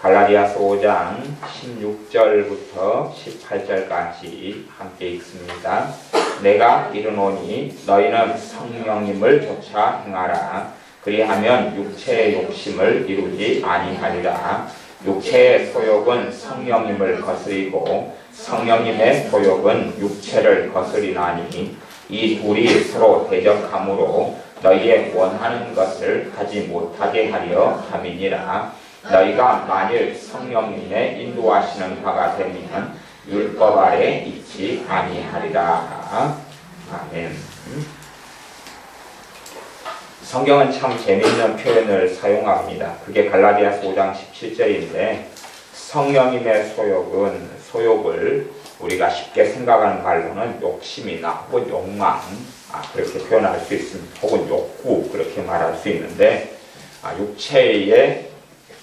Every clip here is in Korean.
갈라디아서 5장 16절부터 18절까지 함께 읽습니다. 내가 이르노니 너희는 성령님을 조차 행하라. 그리하면 육체의 욕심을 이루지 아니하리라. 육체의 소욕은 성령님을 거스리고 성령님의 소욕은 육체를 거스리나니 이 둘이 서로 대적하므로 너희의 원하는 것을 하지 못하게 하려 함이니라. 너희가 만일 성령님의 인도하시는 바가 되면 율법 아래 있지 아니하리라. 아멘. 성경은 참 재미있는 표현을 사용합니다. 그게 갈라디아서 5장 17절인데 성령님의 소욕을 우리가 쉽게 생각하는 말로는 욕심이나 혹은 욕망 그렇게 표현할 수 있습니다. 혹은 욕구 그렇게 말할 수 있는데 육체의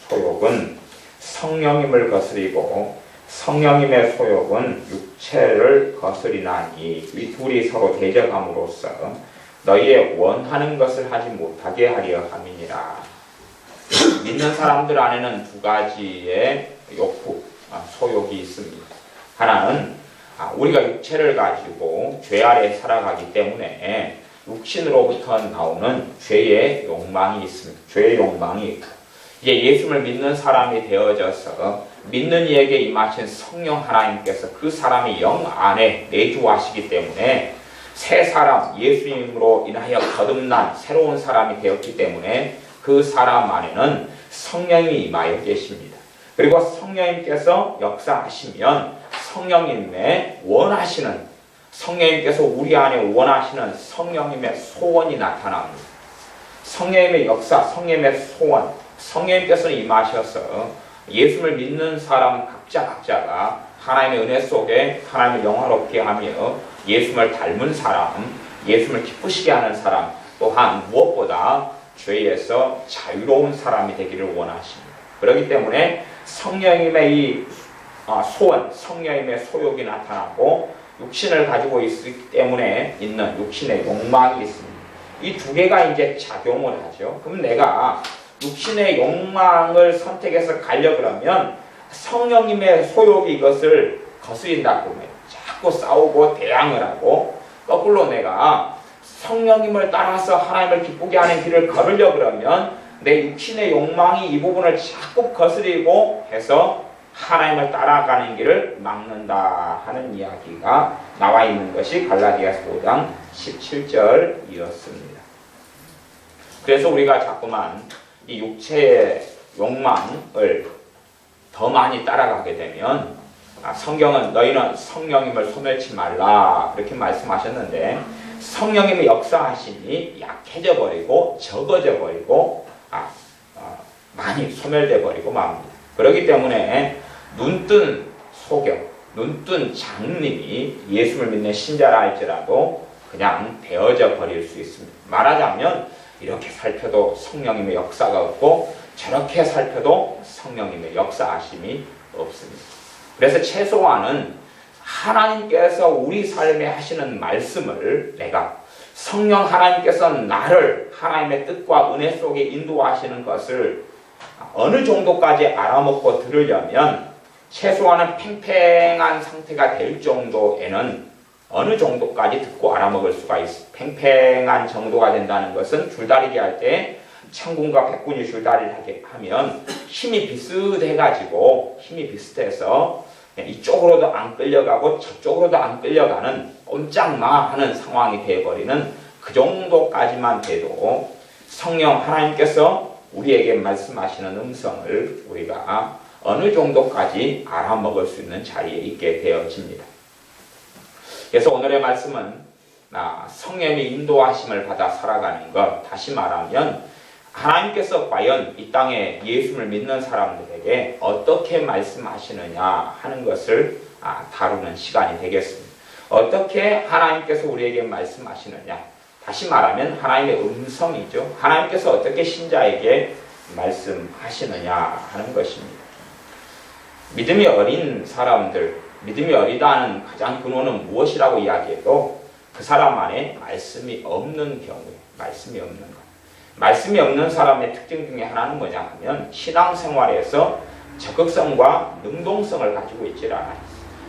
소욕은 성령님을 거스리고 성령님의 소욕은 육체를 거스리나니 이 둘이 서로 대적함으로써 너희의 원하는 것을 하지 못하게 하려 함이니라. 믿는 사람들 안에는 두 가지의 욕구, 소욕이 있습니다. 하나는 우리가 육체를 가지고 죄 아래 살아가기 때문에 육신으로부터 나오는 죄의 욕망이 있습니다. 죄의 욕망이 있고 이제 예수를 믿는 사람이 되어져서 믿는 이에게 임하신 성령 하나님께서 그 사람의 영 안에 내주하시기 때문에 새 사람 예수님으로 인하여 거듭난 새로운 사람이 되었기 때문에 그 사람 안에는 성령이 임하여 계십니다. 그리고 성령님께서 역사하시면 성령님께서 우리 안에 원하시는 성령님의 소원이 나타납니다. 성령님의 역사, 성령님의 소원, 성령님께서는 임하셔서 예수를 믿는 사람 각자가 하나님의 은혜 속에 하나님을 영화롭게 하며 예수를 닮은 사람, 예수를 기쁘시게 하는 사람, 또한 무엇보다 죄에서 자유로운 사람이 되기를 원하십니다. 그렇기 때문에 성령님의 이 소원, 성령님의 소욕이 나타나고 육신을 가지고 있기 때문에 있는 육신의 욕망이 있습니다. 이 두 개가 이제 작용을 하죠. 그럼 내가 육신의 욕망을 선택해서 가려 그러면 성령님의 소욕이 이것을 거스린다고 해요. 자꾸 싸우고 대항을 하고 거꾸로 내가 성령님을 따라서 하나님을 기쁘게 하는 길을 걸으려 그러면 내 육신의 욕망이 이 부분을 자꾸 거스리고 해서 하나님을 따라가는 길을 막는다 하는 이야기가 나와 있는 것이 갈라디아서 5장 17절이었습니다. 그래서 우리가 자꾸만 이 육체의 욕망을 더 많이 따라가게 되면 성경은 너희는 성령님을 소멸치 말라 그렇게 말씀하셨는데 성령님의 역사하심이 약해져 버리고 적어져 버리고 많이 소멸돼 버리고 맙니다. 그렇기 때문에 눈뜬 소경, 눈뜬 장님이 예수를 믿는 신자라 할지라도 그냥 되어져 버릴 수 있습니다. 말하자면 이렇게 살펴도 성령님의 역사가 없고 저렇게 살펴도 성령님의 역사하심이 없습니다. 그래서 최소한은 하나님께서 우리 삶에 하시는 말씀을 내가 성령 하나님께서 나를 하나님의 뜻과 은혜 속에 인도하시는 것을 어느 정도까지 알아먹고 들으려면 최소한은 팽팽한 상태가 될 정도에는 어느 정도까지 듣고 알아먹을 수가 있습니다. 팽팽한 정도가 된다는 것은 줄다리기 할 때 천군과 백군이 줄다리를 하게 하면 힘이 비슷해서 이쪽으로도 안 끌려가고 저쪽으로도 안 끌려가는 꼼짝마하는 상황이 되어버리는 그 정도까지만 돼도 성령 하나님께서 우리에게 말씀하시는 음성을 우리가 어느 정도까지 알아먹을 수 있는 자리에 있게 되어집니다. 그래서 오늘의 말씀은 성령의 인도하심을 받아 살아가는 것, 다시 말하면 하나님께서 과연 이 땅에 예수를 믿는 사람들에게 어떻게 말씀하시느냐 하는 것을 다루는 시간이 되겠습니다. 어떻게 하나님께서 우리에게 말씀하시느냐, 다시 말하면 하나님의 음성이죠. 하나님께서 어떻게 신자에게 말씀하시느냐 하는 것입니다. 믿음이 어린 사람들, 믿음이 어리다는 가장 근원은 무엇이라고 이야기해도 그 사람 안에 말씀이 없는 경우에 말씀이 없는 것. 말씀이 없는 사람의 특징 중에 하나는 뭐냐 하면 신앙생활에서 적극성과 능동성을 가지고 있질 않아요.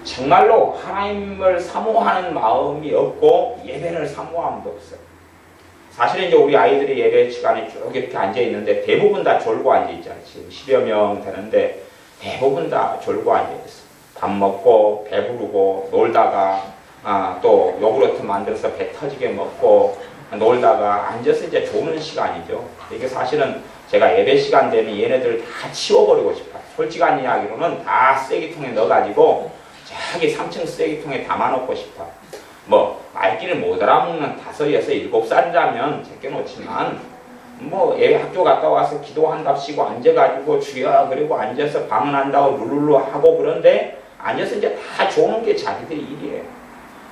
정말로 하나님을 사모하는 마음이 없고 예배를 사모함도 없어요. 사실은 이제 우리 아이들이 예배 시간에 쭉 이렇게 앉아 있는데 대부분 다 졸고 앉아 있잖아요. 지금 10여 명 되는데 대부분 다 졸고 앉아 있어요. 밥 먹고 배부르고 놀다가 또 요구르트 만들어서 배 터지게 먹고 놀다가 앉아서 이제 조는 시간이죠. 이게 사실은 제가 예배 시간 되면 얘네들 다 치워버리고 싶어요. 솔직한 이야기로는 다 쓰레기통에 넣어가지고 저기 3층 쓰레기통에 담아놓고 싶어요. 뭐 말귀를 못 알아먹는 5, 6, 7살이라면 제껴놓지만 뭐 예배 학교 갔다 와서 기도한답시고 앉아가지고 주여 그리고 앉아서 방언한다고 룰루루 하고 그런데 앉아서 이제 다 조는 게 자기들의 일이에요.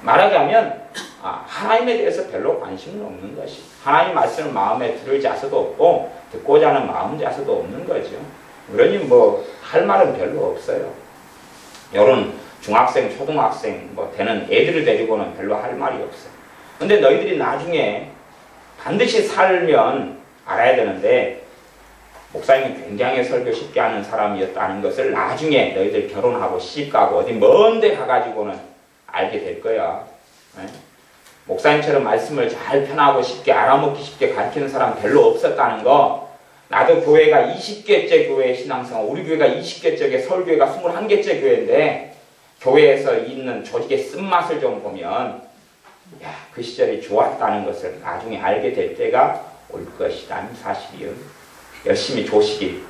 말하자면 하나님에 대해서 별로 관심은 없는 것이 하나님 말씀을 마음에 들을 자세도 없고 듣고자 하는 마음 자세도 없는 거죠. 그러니 뭐 할 말은 별로 없어요. 이런 중학생, 초등학생 뭐 되는 애들을 데리고는 별로 할 말이 없어요. 근데 너희들이 나중에 반드시 살면 알아야 되는데 목사님이 굉장히 설교 쉽게 하는 사람이었다는 것을 나중에 너희들 결혼하고 시집가고 어디 먼 데 가가지고는 알게 될 거야. 네? 목사님처럼 말씀을 잘 편하고 쉽게 알아먹기 쉽게 가르치는 사람 별로 없었다는 거 나도 교회가 20개째 교회 신앙생활 우리 교회가 20개째 서울교회가 21개째 교회인데 교회에서 있는 조직의 쓴맛을 좀 보면 그 시절이 좋았다는 것을 나중에 알게 될 때가 올 것이라는 사실이요. 열심히 조시기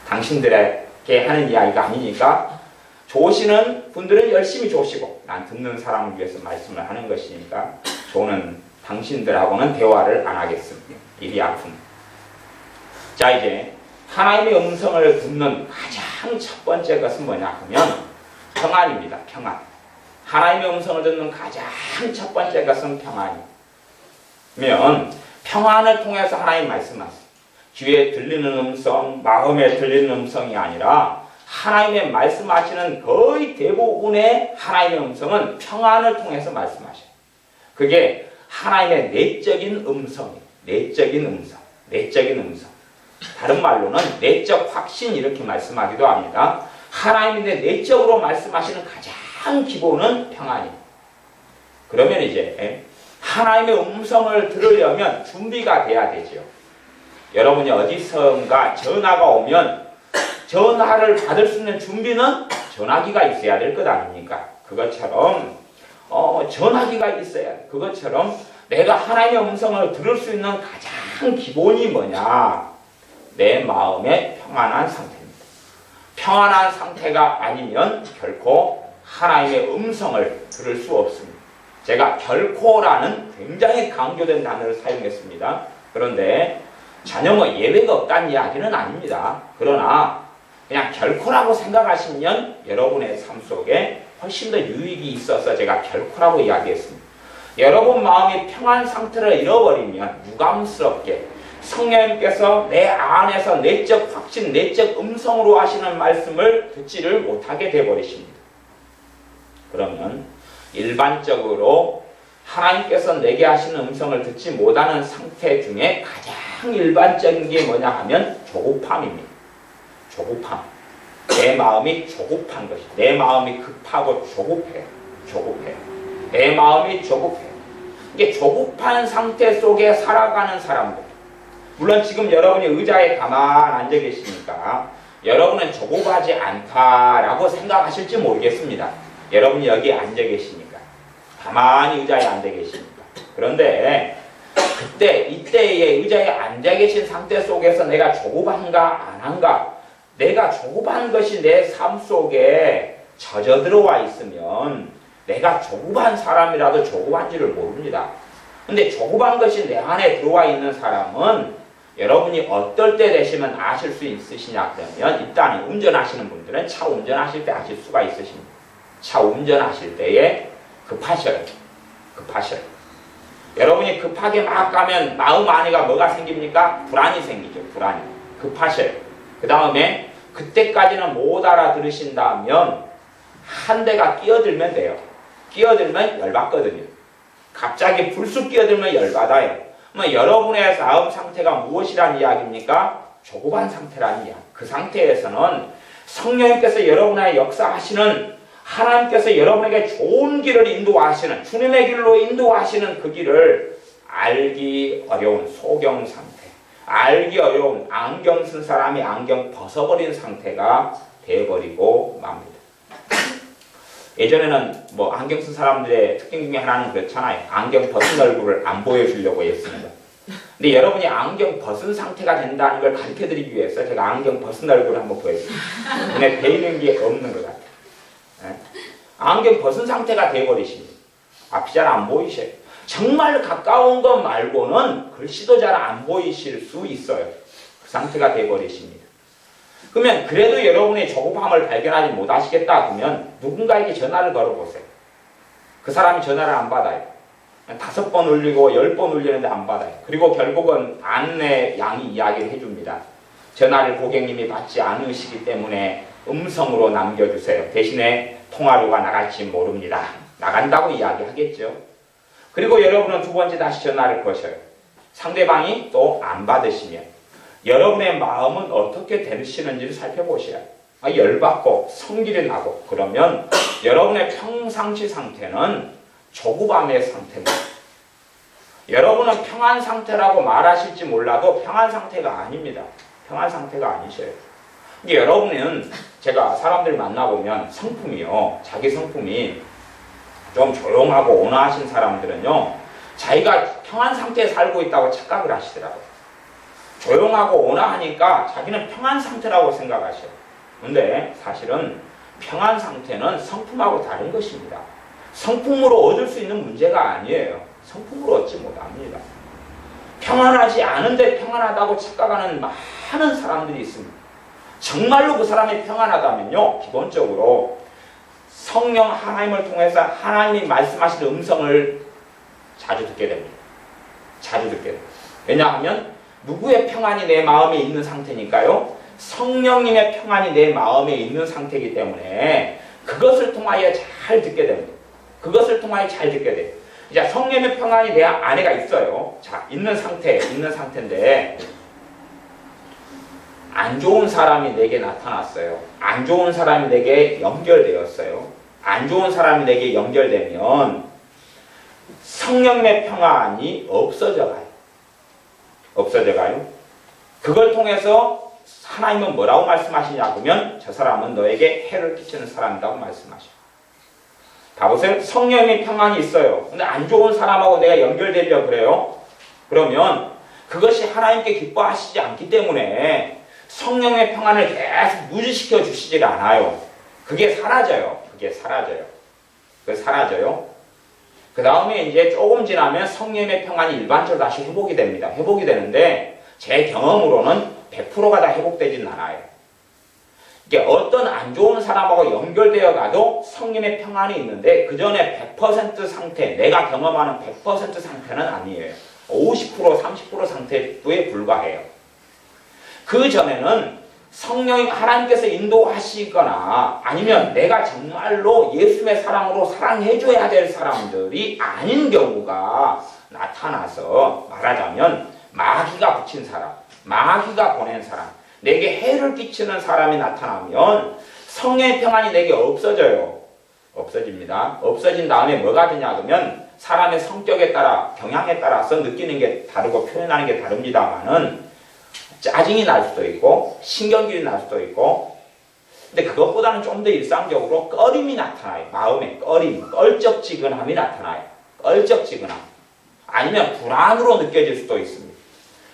당신들에게 하는 이야기가 아니니까 조시는 분들은 열심히 조시고 난 듣는 사람을 위해서 말씀을 하는 것이니까 저는 당신들하고는 대화를 안 하겠습니다. 일이 아픔. 자 이제 하나님의 음성을 듣는 가장 첫 번째 것은 뭐냐 하면 평안입니다. 평안. 하나님의 음성을 듣는 가장 첫 번째 것은 평안이면 평안을 통해서 하나님 말씀하세요. 귀에 들리는 음성, 마음에 들리는 음성이 아니라 하나님의 말씀하시는 거의 대부분의 하나님의 음성은 평안을 통해서 말씀하셔요. 그게 하나님의 내적인 음성이에요. 내적인 음성. 내적인 음성. 다른 말로는 내적 확신 이렇게 말씀하기도 합니다. 하나님이 내적으로 말씀하시는 가장 기본은 평안입니다. 그러면 이제 하나님의 음성을 들으려면 준비가 돼야 되죠. 여러분이 어디선가 전화가 오면 전화를 받을 수 있는 준비는 전화기가 있어야 될 것 아닙니까? 그것처럼 전화기가 있어야 돼. 그것처럼 내가 하나님의 음성을 들을 수 있는 가장 기본이 뭐냐? 내 마음의 평안한 상태입니다. 평안한 상태가 아니면 결코 하나님의 음성을 들을 수 없습니다. 제가 결코라는 굉장히 강조된 단어를 사용했습니다. 그런데 전혀 뭐 예외가 없다는 이야기는 아닙니다. 그러나 그냥 결코라고 생각하시면 여러분의 삶 속에 훨씬 더 유익이 있어서 제가 결코라고 이야기했습니다. 여러분 마음이 평안 상태를 잃어버리면 유감스럽게 성령님께서 내 안에서 내적 확신, 내적 음성으로 하시는 말씀을 듣지를 못하게 되어버리십니다. 그러면 일반적으로 하나님께서 내게 하시는 음성을 듣지 못하는 상태 중에 가장 일반적인 게 뭐냐 하면 조급함입니다. 조급함. 내 마음이 조급한 것이. 내 마음이 급하고 조급해요. 조급해요. 내 마음이 조급해요. 이게 조급한 상태 속에 살아가는 사람들. 물론 지금 여러분이 의자에 가만 앉아 계시니까 여러분은 조급하지 않다라고 생각하실지 모르겠습니다. 여러분이 여기 앉아 계시니까. 가만히 의자에 앉아 계시니까. 그런데 그때 이때의 의자에 앉아 계신 상태 속에서 내가 조급한가 안 한가 내가 조급한 것이 내 삶 속에 젖어 들어와 있으면 내가 조급한 사람이라도 조급한지를 모릅니다. 근데 조급한 것이 내 안에 들어와 있는 사람은 여러분이 어떨 때 되시면 아실 수 있으시냐 그러면 일단 운전하시는 분들은 차 운전하실 때 아실 수가 있으십니다. 차 운전하실 때에 급하셔요. 급하셔요. 여러분이 급하게 막 가면 마음 안에가 뭐가 생깁니까? 불안이 생기죠. 불안이. 급하셔요. 그 다음에 그때까지는 못 알아들으신다면 한 대가 끼어들면 돼요. 끼어들면 열받거든요. 갑자기 불쑥 끼어들면 열받아요. 그러면 여러분의 마음 상태가 무엇이란 이야기입니까? 조급한 상태라는 이야기. 그 상태에서는 성령님께서 여러분의 역사하시는, 하나님께서 여러분에게 좋은 길을 인도하시는, 주님의 길로 인도하시는 그 길을 알기 어려운 소경 상태, 알기 어려운 안경 쓴 사람이 안경 벗어버린 상태가 되어버리고 맙니다. 예전에는 뭐 안경 쓴 사람들의 특징 중에 하나는 그렇잖아요. 안경 벗은 얼굴을 안 보여주려고 했습니다. 근데 여러분이 안경 벗은 상태가 된다는 걸 가르쳐드리기 위해서 제가 안경 벗은 얼굴을 한번 보여드립니다. 눈에 베이는 게 없는 것 같아요. 네? 안경 벗은 상태가 되어버리십니다. 앞이 잘 안 보이셔요. 정말 가까운 것 말고는 글씨도 잘 안 보이실 수 있어요. 그 상태가 되어버리십니다. 그러면 그래도 여러분의 조급함을 발견하지 못하시겠다 그러면 누군가에게 전화를 걸어보세요. 그 사람이 전화를 안 받아요. 5번 울리고 10번 울리는데 안 받아요. 그리고 결국은 안내 양이 이야기를 해줍니다. 전화를 고객님이 받지 않으시기 때문에 음성으로 남겨주세요. 대신에 통화료가 나갈지 모릅니다. 나간다고 이야기하겠죠. 그리고 여러분은 두 번째 다시 전화를 거셔요. 상대방이 또 안 받으시면 여러분의 마음은 어떻게 되시는지를 살펴보셔야 열받고 성질이 나고 그러면 여러분의 평상시 상태는 조급함의 상태입니다. 여러분은 평안 상태라고 말하실지 몰라도 평안 상태가 아닙니다. 평안 상태가 아니셔요. 이게 여러분은 제가 사람들 만나보면 성품이요. 자기 성품이 좀 조용하고 온화하신 사람들은요. 자기가 평안 상태에 살고 있다고 착각을 하시더라고요. 조용하고 온화하니까 자기는 평안 상태라고 생각하셔요. 근데 사실은 평안 상태는 성품하고 다른 것입니다. 성품으로 얻을 수 있는 문제가 아니에요. 성품으로 얻지 못합니다. 평안하지 않은데 평안하다고 착각하는 많은 사람들이 있습니다. 정말로 그 사람이 평안하다면요. 기본적으로 성령 하나님을 통해서 하나님이 말씀하시는 음성을 자주 듣게 됩니다. 자주 듣게 됩니다. 왜냐하면 누구의 평안이 내 마음에 있는 상태니까요. 성령님의 평안이 내 마음에 있는 상태이기 때문에 그것을 통하여 잘 듣게 됩니다. 그것을 통하여 잘 듣게 돼요. 이제 성령의 평안이 내 안에가 있어요. 자, 있는 상태인데 안 좋은 사람이 내게 나타났어요. 안 좋은 사람이 내게 연결되었어요. 안 좋은 사람이 내게 연결되면 성령의 평안이 없어져가요. 그걸 통해서 하나님은 뭐라고 말씀하시냐 그러면 저 사람은 너에게 해를 끼치는 사람이라고 말씀하셔요. 봐보세요. 성령의 평안이 있어요. 근데 안 좋은 사람하고 내가 연결되려 그래요. 그러면 그것이 하나님께 기뻐하시지 않기 때문에 성령의 평안을 계속 유지시켜 주시질 않아요. 그게 사라져요. 그 다음에 이제 조금 지나면 성령의 평안이 일반적으로 다시 회복이 됩니다. 회복이 되는데 제 경험으로는 100%가 다 회복되진 않아요. 이게 어떤 안 좋은 사람하고 연결되어 가도 성령의 평안이 있는데 그 전에 100% 상태, 내가 경험하는 100% 상태는 아니에요. 50%, 30% 상태에 불과해요. 그 전에는 성령이 하나님께서 인도하시거나 아니면 내가 정말로 예수님의 사랑으로 사랑해줘야 될 사람들이 아닌 경우가 나타나서 말하자면 마귀가 붙인 사람, 마귀가 보낸 사람, 내게 해를 끼치는 사람이 나타나면 성령의 평안이 내게 없어져요. 없어집니다. 없어진 다음에 뭐가 되냐 그러면 사람의 성격에 따라 경향에 따라서 느끼는 게 다르고 표현하는 게 다릅니다만은 짜증이 날 수도 있고 신경질이 날 수도 있고 근데 그것보다는 좀 더 일상적으로 꺼림이 나타나요. 마음에 꺼림, 껄쩍지근함이 나타나요. 껄쩍지근함 아니면 불안으로 느껴질 수도 있습니다.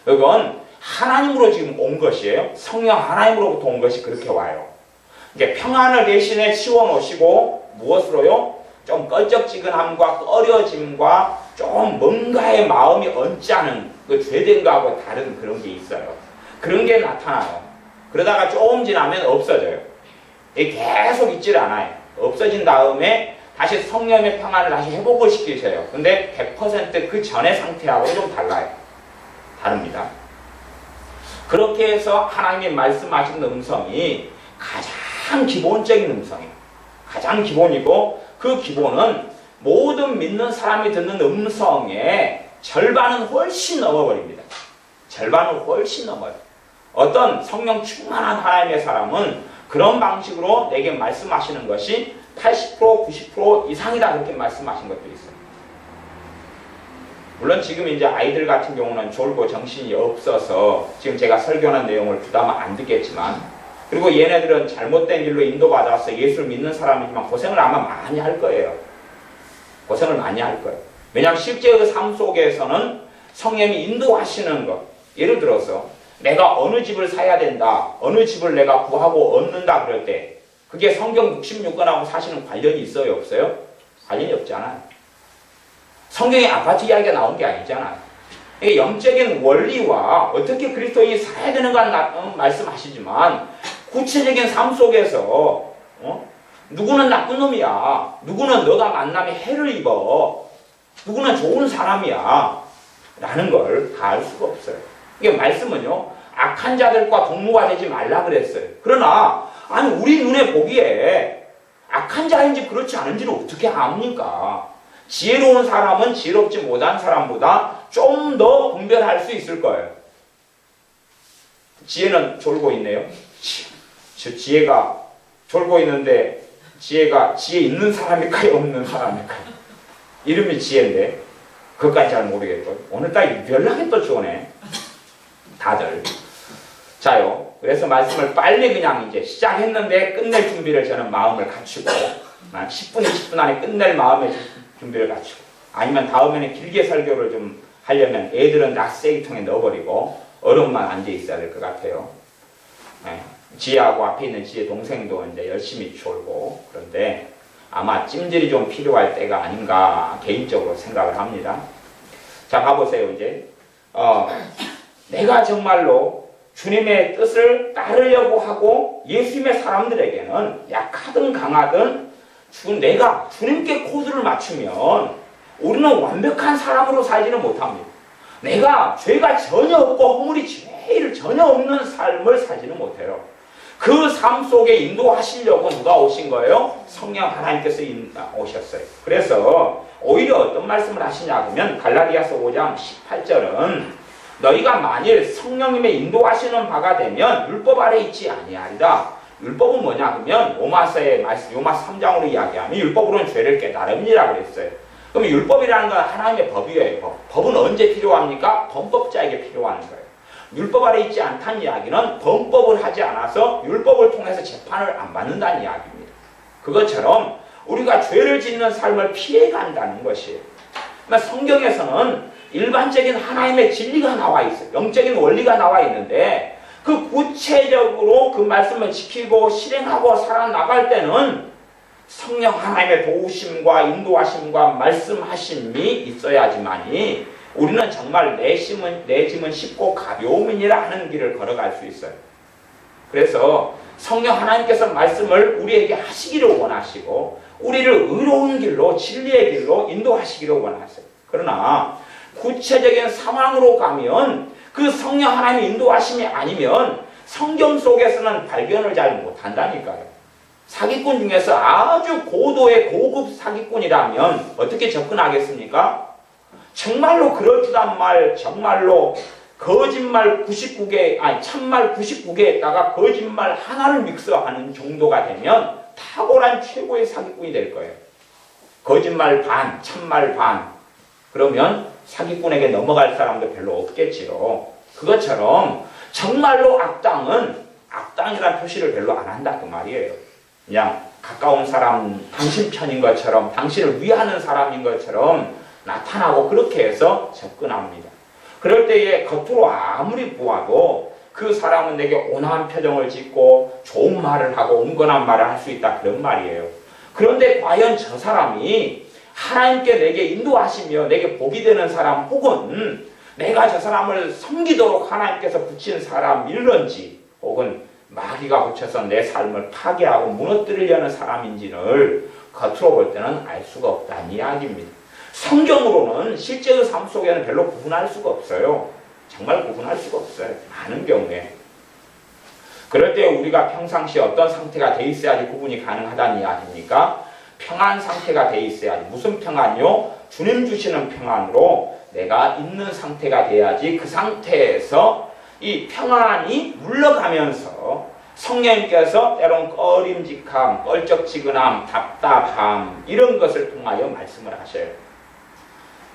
이건 하나님으로 지금 온 것이에요. 성령 하나님으로부터 온 것이 그렇게 와요. 이게 평안을 대신에 치워놓으시고 무엇으로요? 좀 껄쩍지근함과 꺼려짐과 좀 뭔가의 마음이 언짢은 그 죄된 거하고 다른 그런 게 있어요. 그런 게 나타나요. 그러다가 조금 지나면 없어져요. 계속 있질 않아요. 없어진 다음에 다시 성령의 평안을 다시 회복을 시키셔요. 근데 100% 그 전의 상태하고 좀 달라요. 다릅니다. 그렇게 해서 하나님이 말씀하시는 음성이 가장 기본적인 음성이에요. 가장 기본이고 그 기본은 모든 믿는 사람이 듣는 음성의 절반은 훨씬 넘어버립니다. 절반은 훨씬 넘어요. 어떤 성령 충만한 하나님의 사람은 그런 방식으로 내게 말씀하시는 것이 80%, 90% 이상이다 그렇게 말씀하신 것도 있어요. 물론 지금 이제 아이들 같은 경우는 졸고 정신이 없어서 지금 제가 설교하는 내용을 부담 안 듣겠지만, 그리고 얘네들은 잘못된 길로 인도받아서 예수를 믿는 사람이지만 고생을 아마 많이 할 거예요. 고생을 많이 할 거예요. 왜냐하면 실제의 삶 속에서는 성령이 인도하시는 것, 예를 들어서 내가 어느 집을 사야 된다, 어느 집을 내가 구하고 얻는다 그럴 때 그게 성경 66권하고 사실은 관련이 있어요, 없어요? 관련이 없잖아요. 성경에 아파트 이야기가 나온 게 아니잖아요. 이게 영적인 원리와 어떻게 그리스도인이 살아야 되는가 말씀하시지만, 구체적인 삶 속에서 누구는 나쁜 놈이야, 누구는 너가 만나면 해를 입어, 누구는 좋은 사람이야 라는 걸 다 알 수가 없어요. 이게 말씀은요, 악한 자들과 동무가 되지 말라 그랬어요. 그러나 아니 우리 눈에 보기에 악한 자인지 그렇지 않은지를 어떻게 압니까? 지혜로운 사람은 지혜롭지 못한 사람보다 좀 더 분별할 수 있을 거예요. 지혜는 졸고 있네요. 저 지혜가 졸고 있는데 지혜가 지혜 있는 사람일까요, 없는 사람일까요? 이름이 지혜인데 그것까지 잘 모르겠고, 오늘따라 연락이 또 좋네 다들. 자요, 그래서 말씀을 빨리 그냥 이제 시작했는데 끝낼 준비를 저는 마음을 갖추고, 10분 20분 안에 끝낼 마음의 준비를 갖추고, 아니면 다음에는 길게 설교를 좀 하려면 애들은 낙쓰레기통에 넣어버리고 어른만 앉아 있어야 될 것 같아요. 지혜하고 앞에 있는 지혜 동생도 이제 열심히 졸고, 그런데 아마 찜질이 좀 필요할 때가 아닌가 개인적으로 생각을 합니다. 자, 가보세요. 이제 내가 정말로 주님의 뜻을 따르려고 하고 예수님의 사람들에게는 약하든 강하든 내가 주님께 코드를 맞추면 우리는 완벽한 사람으로 살지는 못합니다. 내가 죄가 전혀 없고 허물이 제일 전혀 없는 삶을 살지는 못해요. 그 삶 속에 인도하시려고 누가 오신 거예요? 성령 하나님께서 오셨어요. 그래서 오히려 어떤 말씀을 하시냐 그러면 갈라디아서 5장 18절은 너희가 만일 성령님의 인도하시는 바가 되면 율법 아래 있지 아니하리라. 율법은 뭐냐 그러면 로마서의 말씀, 로마서 3장으로 이야기하면 율법으로는 죄를 깨달음이라 그랬어요. 그럼 율법이라는 건 하나님의 법이에요. 법은 언제 필요합니까? 범법자에게 필요한 거예요. 율법 아래 있지 않다는 이야기는 범법을 하지 않아서 율법을 통해서 재판을 안 받는다는 이야기입니다. 그것처럼 우리가 죄를 짓는 삶을 피해간다는 것이에요. 그러니까 성경에서는 일반적인 하나님의 진리가 나와 있어요. 영적인 원리가 나와 있는데 그 구체적으로 그 말씀을 지키고 실행하고 살아나갈 때는 성령 하나님의 도우심과 인도하심과 말씀하심이 있어야지만이 우리는 정말 내 짐은 쉽고 가벼움이니라 하는 길을 걸어갈 수 있어요. 그래서 성령 하나님께서 말씀을 우리에게 하시기를 원하시고 우리를 의로운 길로 진리의 길로 인도하시기를 원하세요. 그러나 구체적인 상황으로 가면 그 성령 하나님의 인도하심이 아니면 성경 속에서는 발견을 잘 못한다니까요. 사기꾼 중에서 아주 고도의 고급 사기꾼이라면 어떻게 접근하겠습니까? 정말로 그럴듯한 말, 정말로 거짓말 99개, 참말 99개에다가 거짓말 하나를 믹스하는 정도가 되면 탁월한 최고의 사기꾼이 될 거예요. 거짓말 반, 참말 반. 그러면 사기꾼에게 넘어갈 사람도 별로 없겠지요. 그것처럼 정말로 악당은 악당이라는 표시를 별로 안 한다 그 말이에요. 그냥 가까운 사람, 당신 편인 것처럼, 당신을 위하는 사람인 것처럼 나타나고 그렇게 해서 접근합니다. 그럴 때에 겉으로 아무리 보아도 그 사람은 내게 온화한 표정을 짓고 좋은 말을 하고 온건한 말을 할 수 있다 그런 말이에요. 그런데 과연 저 사람이 하나님께 내게 인도하시며 내게 복이 되는 사람 혹은 내가 저 사람을 섬기도록 하나님께서 붙인 사람일런지 혹은 마귀가 붙여서 내 삶을 파괴하고 무너뜨리려는 사람인지를 겉으로 볼 때는 알 수가 없다는 이야기입니다. 성경으로는 실제의 삶 속에는 별로 구분할 수가 없어요. 정말 구분할 수가 없어요. 많은 경우에. 그럴 때 우리가 평상시에 어떤 상태가 돼 있어야지 구분이 가능하다는 이야기입니까? 평안 상태가 돼 있어야지. 무슨 평안이요? 주님 주시는 평안으로 내가 있는 상태가 돼야지 그 상태에서 이 평안이 물러가면서 성령님께서 때론 꺼림직함, 껄쩍지근함, 답답함 이런 것을 통하여 말씀을 하셔요.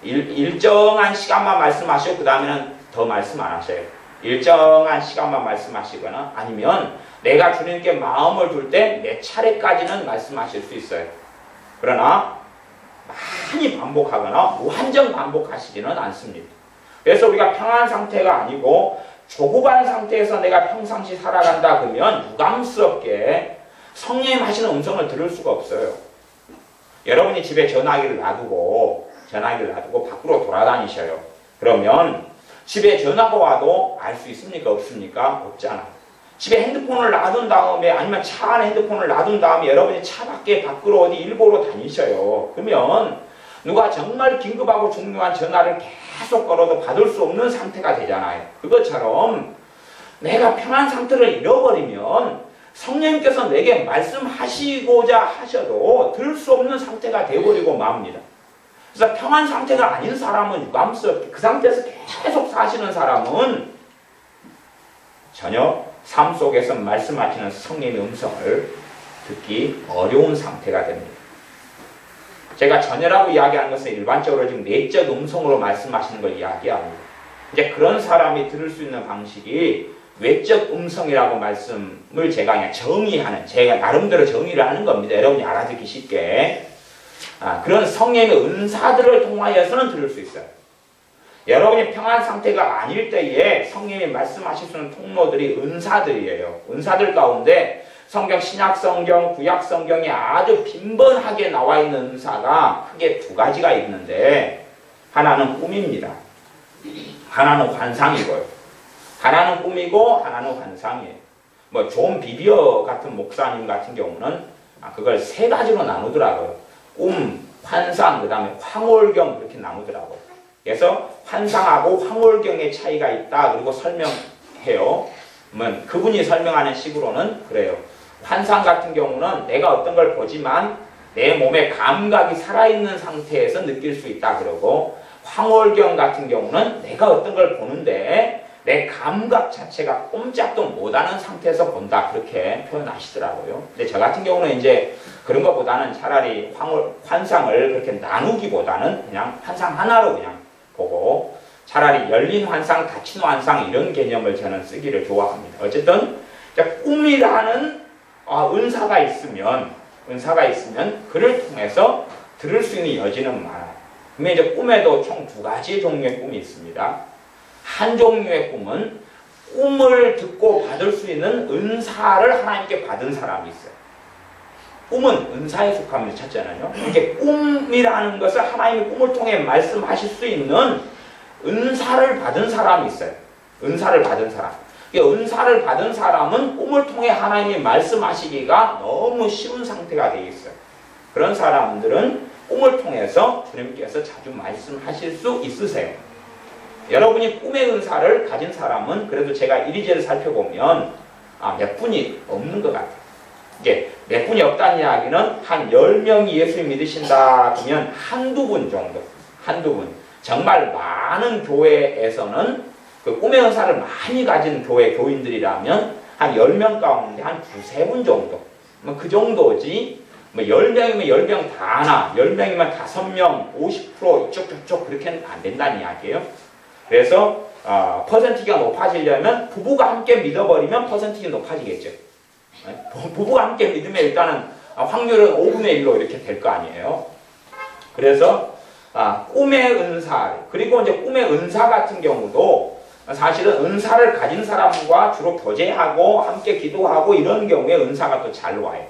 일정한 시간만 말씀하시고 그 다음에는 더 말씀 안 하셔요. 일정한 시간만 말씀하시거나 아니면 내가 주님께 마음을 둘 때 내 차례까지는 말씀하실 수 있어요. 그러나 많이 반복하거나 무한정 반복하시지는 않습니다. 그래서 우리가 평안한 상태가 아니고 조급한 상태에서 내가 평상시 살아간다 그러면 유감스럽게 성령님 하시는 음성을 들을 수가 없어요. 여러분이 집에 전화기를 놔두고 밖으로 돌아다니셔요. 그러면 집에 전화가 와도 알 수 있습니까? 없습니까? 없잖아. 집에 핸드폰을 놔둔 다음에 아니면 차 안에 핸드폰을 놔둔 다음에 여러분이 차 밖으로 어디 일보러 다니셔요. 그러면 누가 정말 긴급하고 중요한 전화를 계속 걸어도 받을 수 없는 상태가 되잖아요. 그것처럼 내가 편한 상태를 잃어버리면 성령님께서 내게 말씀하시고자 하셔도 들을 수 없는 상태가 되어버리고 맙니다. 그래서 평안 상태가 아닌 사람은 유감스럽게 그 상태에서 계속 사시는 사람은 전혀 삶 속에서 말씀하시는 성령의 음성을 듣기 어려운 상태가 됩니다. 제가 전혀라고 이야기하는 것은 일반적으로 지금 내적 음성으로 말씀하시는 걸 이야기합니다. 이제 그런 사람이 들을 수 있는 방식이 외적 음성이라고 말씀을 제가 그냥 정의하는, 제가 나름대로 정의를 하는 겁니다. 여러분이 알아듣기 쉽게. 그런 성령의 은사들을 통하여서는 들을 수 있어요. 여러분이 평안 상태가 아닐 때에 성령이 말씀하실 수 있는 통로들이 은사들이에요. 은사들 가운데 성경, 신약 성경, 구약 성경에 아주 빈번하게 나와 있는 은사가 크게 두 가지가 있는데 하나는 꿈입니다. 하나는 환상이고요. 하나는 꿈이고 하나는 환상이에요. 뭐 존 비비어 같은 목사님 같은 경우는 그걸 세 가지로 나누더라고요. 꿈, 환상, 그 다음에 황홀경 그렇게 나누더라고요. 그래서 환상하고 황홀경의 차이가 있다 그리고 설명해요. 그분이 설명하는 식으로는 그래요. 환상 같은 경우는 내가 어떤 걸 보지만 내 몸에 감각이 살아있는 상태에서 느낄 수 있다 그러고, 황홀경 같은 경우는 내가 어떤 걸 보는데 내 감각 자체가 꼼짝도 못하는 상태에서 본다 그렇게 표현하시더라고요. 근데 저 같은 경우는 이제 그런 것보다는 차라리 환상을 그렇게 나누기보다는 그냥 환상 하나로 그냥 보고 차라리 열린 환상, 닫힌 환상 이런 개념을 저는 쓰기를 좋아합니다. 어쨌든 꿈이라는 은사가 있으면 그를 통해서 들을 수 있는 여지는 많아요. 그러면 이제 꿈에도 총 두 가지 종류의 꿈이 있습니다. 한 종류의 꿈은 꿈을 듣고 받을 수 있는 은사를 하나님께 받은 사람이 있어요. 꿈은 은사에 속합니다. 첫째는요. 이게 꿈이라는 것을 하나님의 꿈을 통해 말씀하실 수 있는 은사를 받은 사람이 있어요. 은사를 받은 사람. 은사를 받은 사람은 꿈을 통해 하나님이 말씀하시기가 너무 쉬운 상태가 되어 있어요. 그런 사람들은 꿈을 통해서 주님께서 자주 말씀하실 수 있으세요. 여러분이 꿈의 은사를 가진 사람은 그래도 제가 이리저리 살펴보면 몇 분이 없는 것 같아요. 이게 몇 분이 없다는 이야기는 한 10명이 예수 믿으신다 그러면 한두 분 정도, 정말 많은 교회에서는 그 꿈의 은사를 많이 가진 교회 교인들이라면 한 10명 가운데 한 두세 분 정도, 그 정도지 10명이면 10명 다 하나, 10명이면 5명, 50% 이쪽 저쪽 그렇게는 안 된다는 이야기예요. 그래서 퍼센티지가 높아지려면 부부가 함께 믿어버리면 퍼센티지가 높아지겠죠. 부부가 함께 믿으면 일단은 확률은 5분의 1로 이렇게 될 거 아니에요. 그래서 꿈의 은사, 그리고 이제 꿈의 은사 같은 경우도 사실은 은사를 가진 사람과 주로 교제하고 함께 기도하고 이런 경우에 은사가 또 잘 와요.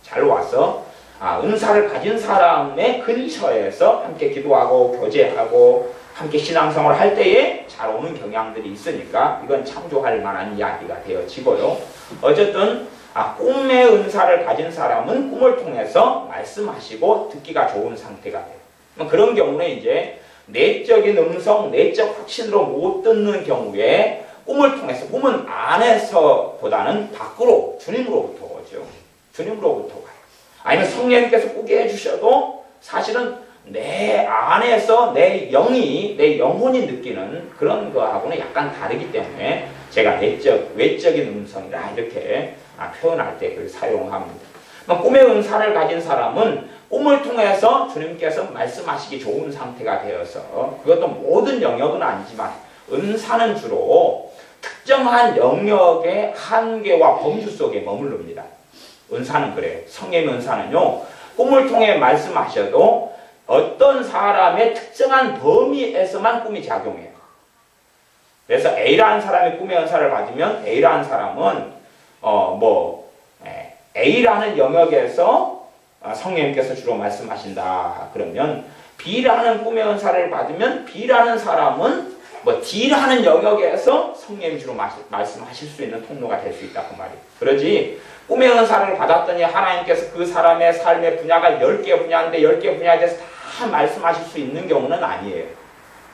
잘 와서 은사를 가진 사람의 근처에서 함께 기도하고 교제하고 함께 신앙생활을 할 때에 잘 오는 경향들이 있으니까 이건 참조할 만한 이야기가 되어지고요. 어쨌든 꿈의 은사를 가진 사람은 꿈을 통해서 말씀하시고 듣기가 좋은 상태가 돼요. 그런 경우는 이제 내적인 음성, 내적 확신으로 못 듣는 경우에 꿈을 통해서, 꿈은 안에서보다는 밖으로 주님으로부터 오죠. 주님으로부터 가요. 아니면 성령님께서 꾸게 해주셔도 사실은 내 안에서 내 영이, 내 영혼이 느끼는 그런 거하고는 약간 다르기 때문에 제가 외적인 음성이라 이렇게 표현할 때 그걸 사용합니다. 꿈의 은사를 가진 사람은 꿈을 통해서 주님께서 말씀하시기 좋은 상태가 되어서, 그것도 모든 영역은 아니지만 은사는 주로 특정한 영역의 한계와 범주 속에 머무릅니다. 은사는 그래요. 성령의 은사는요, 꿈을 통해 말씀하셔도 어떤 사람의 특정한 범위에서만 꿈이 작용해요. 그래서 A라는 사람이 꿈의 은사를 받으면 A라는 사람은 A라는 영역에서 성령님께서 주로 말씀하신다. 그러면 B라는 꿈의 은사를 받으면 B라는 사람은 D라는 영역에서 성령님이 주로 말씀하실 수 있는 통로가 될 수 있다 그 말이에요. 그러지 꿈의 은사를 받았더니 하나님께서 그 사람의 삶의 분야가 10개 분야인데 10개 분야에 대해서 다 말씀하실 수 있는 경우는 아니에요.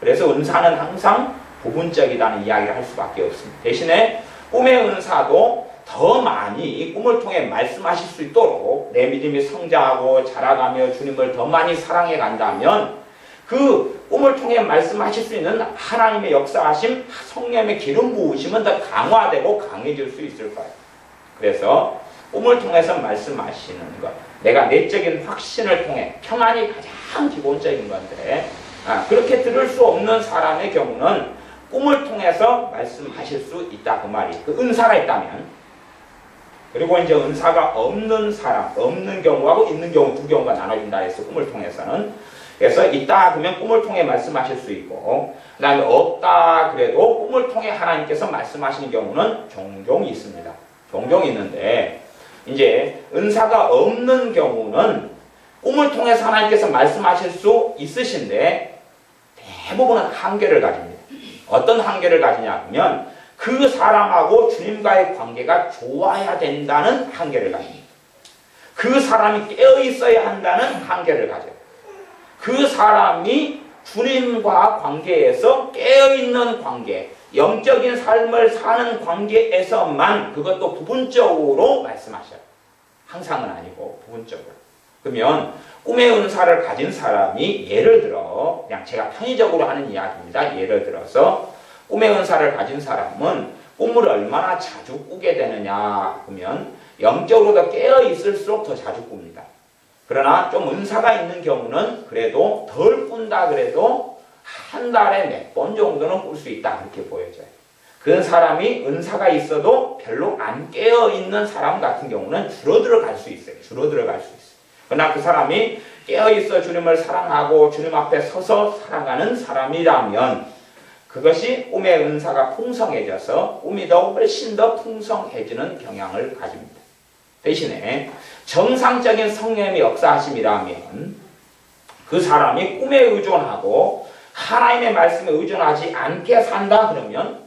그래서 은사는 항상 부분적이라는 이야기를 할 수밖에 없습니다. 대신에 꿈의 은사도 더 많이 이 꿈을 통해 말씀하실 수 있도록 내 믿음이 성장하고 자라가며 주님을 더 많이 사랑해 간다면 그 꿈을 통해 말씀하실 수 있는 하나님의 역사하심, 성령의 기름 부으심은 더 강화되고 강해질 수 있을 거예요. 그래서 꿈을 통해서 말씀하시는 것, 내가 내적인 확신을 통해 평안이 가장 기본적인 건데 그렇게 들을 수 없는 사람의 경우는 꿈을 통해서 말씀하실 수 있다 그 말이. 그 은사가 있다면. 그리고 이제 은사가 없는 사람, 없는 경우하고 있는 경우 두 경우가 나눠진다 해서 꿈을 통해서는. 그래서 있다 그러면 꿈을 통해 말씀하실 수 있고, 그 다음에 없다 그래도 꿈을 통해 하나님께서 말씀하시는 경우는 종종 있습니다. 종종 있는데, 이제 은사가 없는 경우는 꿈을 통해서 하나님께서 말씀하실 수 있으신데 대부분은 한계를 가집니다. 어떤 한계를 가지냐 하면 그 사람하고 주님과의 관계가 좋아야 된다는 한계를 가집니다. 그 사람이 깨어있어야 한다는 한계를 가져요. 그 사람이 주님과 관계에서 깨어있는 관계, 영적인 삶을 사는 관계에서만, 그것도 부분적으로 말씀하셔요. 항상은 아니고 부분적으로. 그러면 꿈의 은사를 가진 사람이, 예를 들어 그냥 제가 편의적으로 하는 이야기입니다. 예를 들어서 꿈의 은사를 가진 사람은 꿈을 얼마나 자주 꾸게 되느냐 그러면 영적으로 더 깨어있을수록 더 자주 꿉니다. 그러나 좀 은사가 있는 경우는 그래도 덜 꾼다 그래도 한 달에 몇 번 정도는 꿀 수 있다 그렇게 보여져요. 그 사람이 은사가 있어도 별로 안 깨어있는 사람 같은 경우는 줄어들어 갈 수 있어요. 그러나 그 사람이 깨어있어 주님을 사랑하고 주님 앞에 서서 살아가는 사람이라면 그것이 꿈의 은사가 풍성해져서 꿈이 더 훨씬 더 풍성해지는 경향을 가집니다. 대신에 정상적인 성령의 역사하심이라면 그 사람이 꿈에 의존하고 하나님의 말씀에 의존하지 않게 산다 그러면,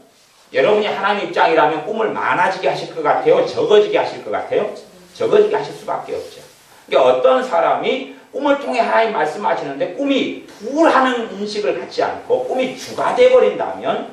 여러분이 하나님 입장이라면 꿈을 많아지게 하실 것 같아요? 적어지게 하실 것 같아요? 적어지게 하실 수밖에 없죠. 그러니까 어떤 사람이 꿈을 통해 하나님 말씀하시는데 꿈이 불하는 인식을 갖지 않고 꿈이 주가 되어버린다면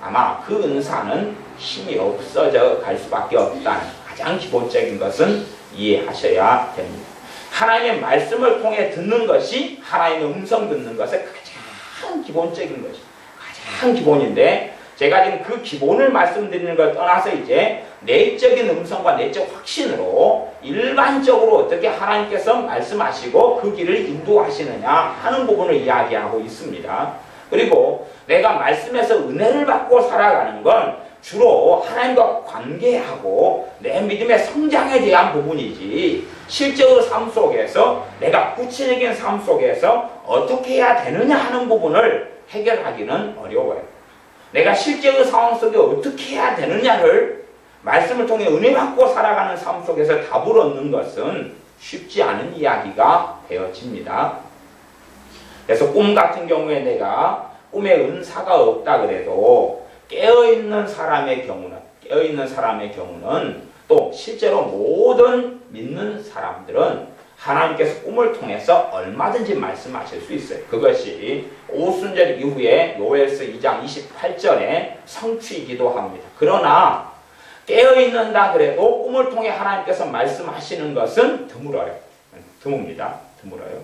아마 그 은사는 힘이 없어져 갈 수밖에 없다는 가장 기본적인 것은 이해하셔야 됩니다. 하나님의 말씀을 통해 듣는 것이, 하나님의 음성 듣는 것의 가장 기본적인 것이, 가장 기본인데, 제가 지금 그 기본을 말씀드리는 걸 떠나서 이제 내적인 음성과 내적 확신으로 일반적으로 어떻게 하나님께서 말씀하시고 그 길을 인도하시느냐 하는 부분을 이야기하고 있습니다. 그리고 내가 말씀에서 은혜를 받고 살아가는 건 주로 하나님과 관계하고 내 믿음의 성장에 대한 부분이지, 실제의 삶 속에서 내가 구체적인 삶 속에서 어떻게 해야 되느냐 하는 부분을 해결하기는 어려워요. 내가 실제의 상황 속에 어떻게 해야 되느냐를 말씀을 통해 은혜 받고 살아가는 삶 속에서 답을 얻는 것은 쉽지 않은 이야기가 되어집니다. 그래서 꿈 같은 경우에 내가 꿈에 은사가 없다 그래도 깨어있는 사람의 경우는 또 실제로 모든 믿는 사람들은 하나님께서 꿈을 통해서 얼마든지 말씀하실 수 있어요. 그것이 오순절 이후에 요엘서 2장 28절에 성취이기도 합니다. 그러나 깨어있는다 그래도 꿈을 통해 하나님께서 말씀하시는 것은 드물어요. 드뭅니다. 드물어요.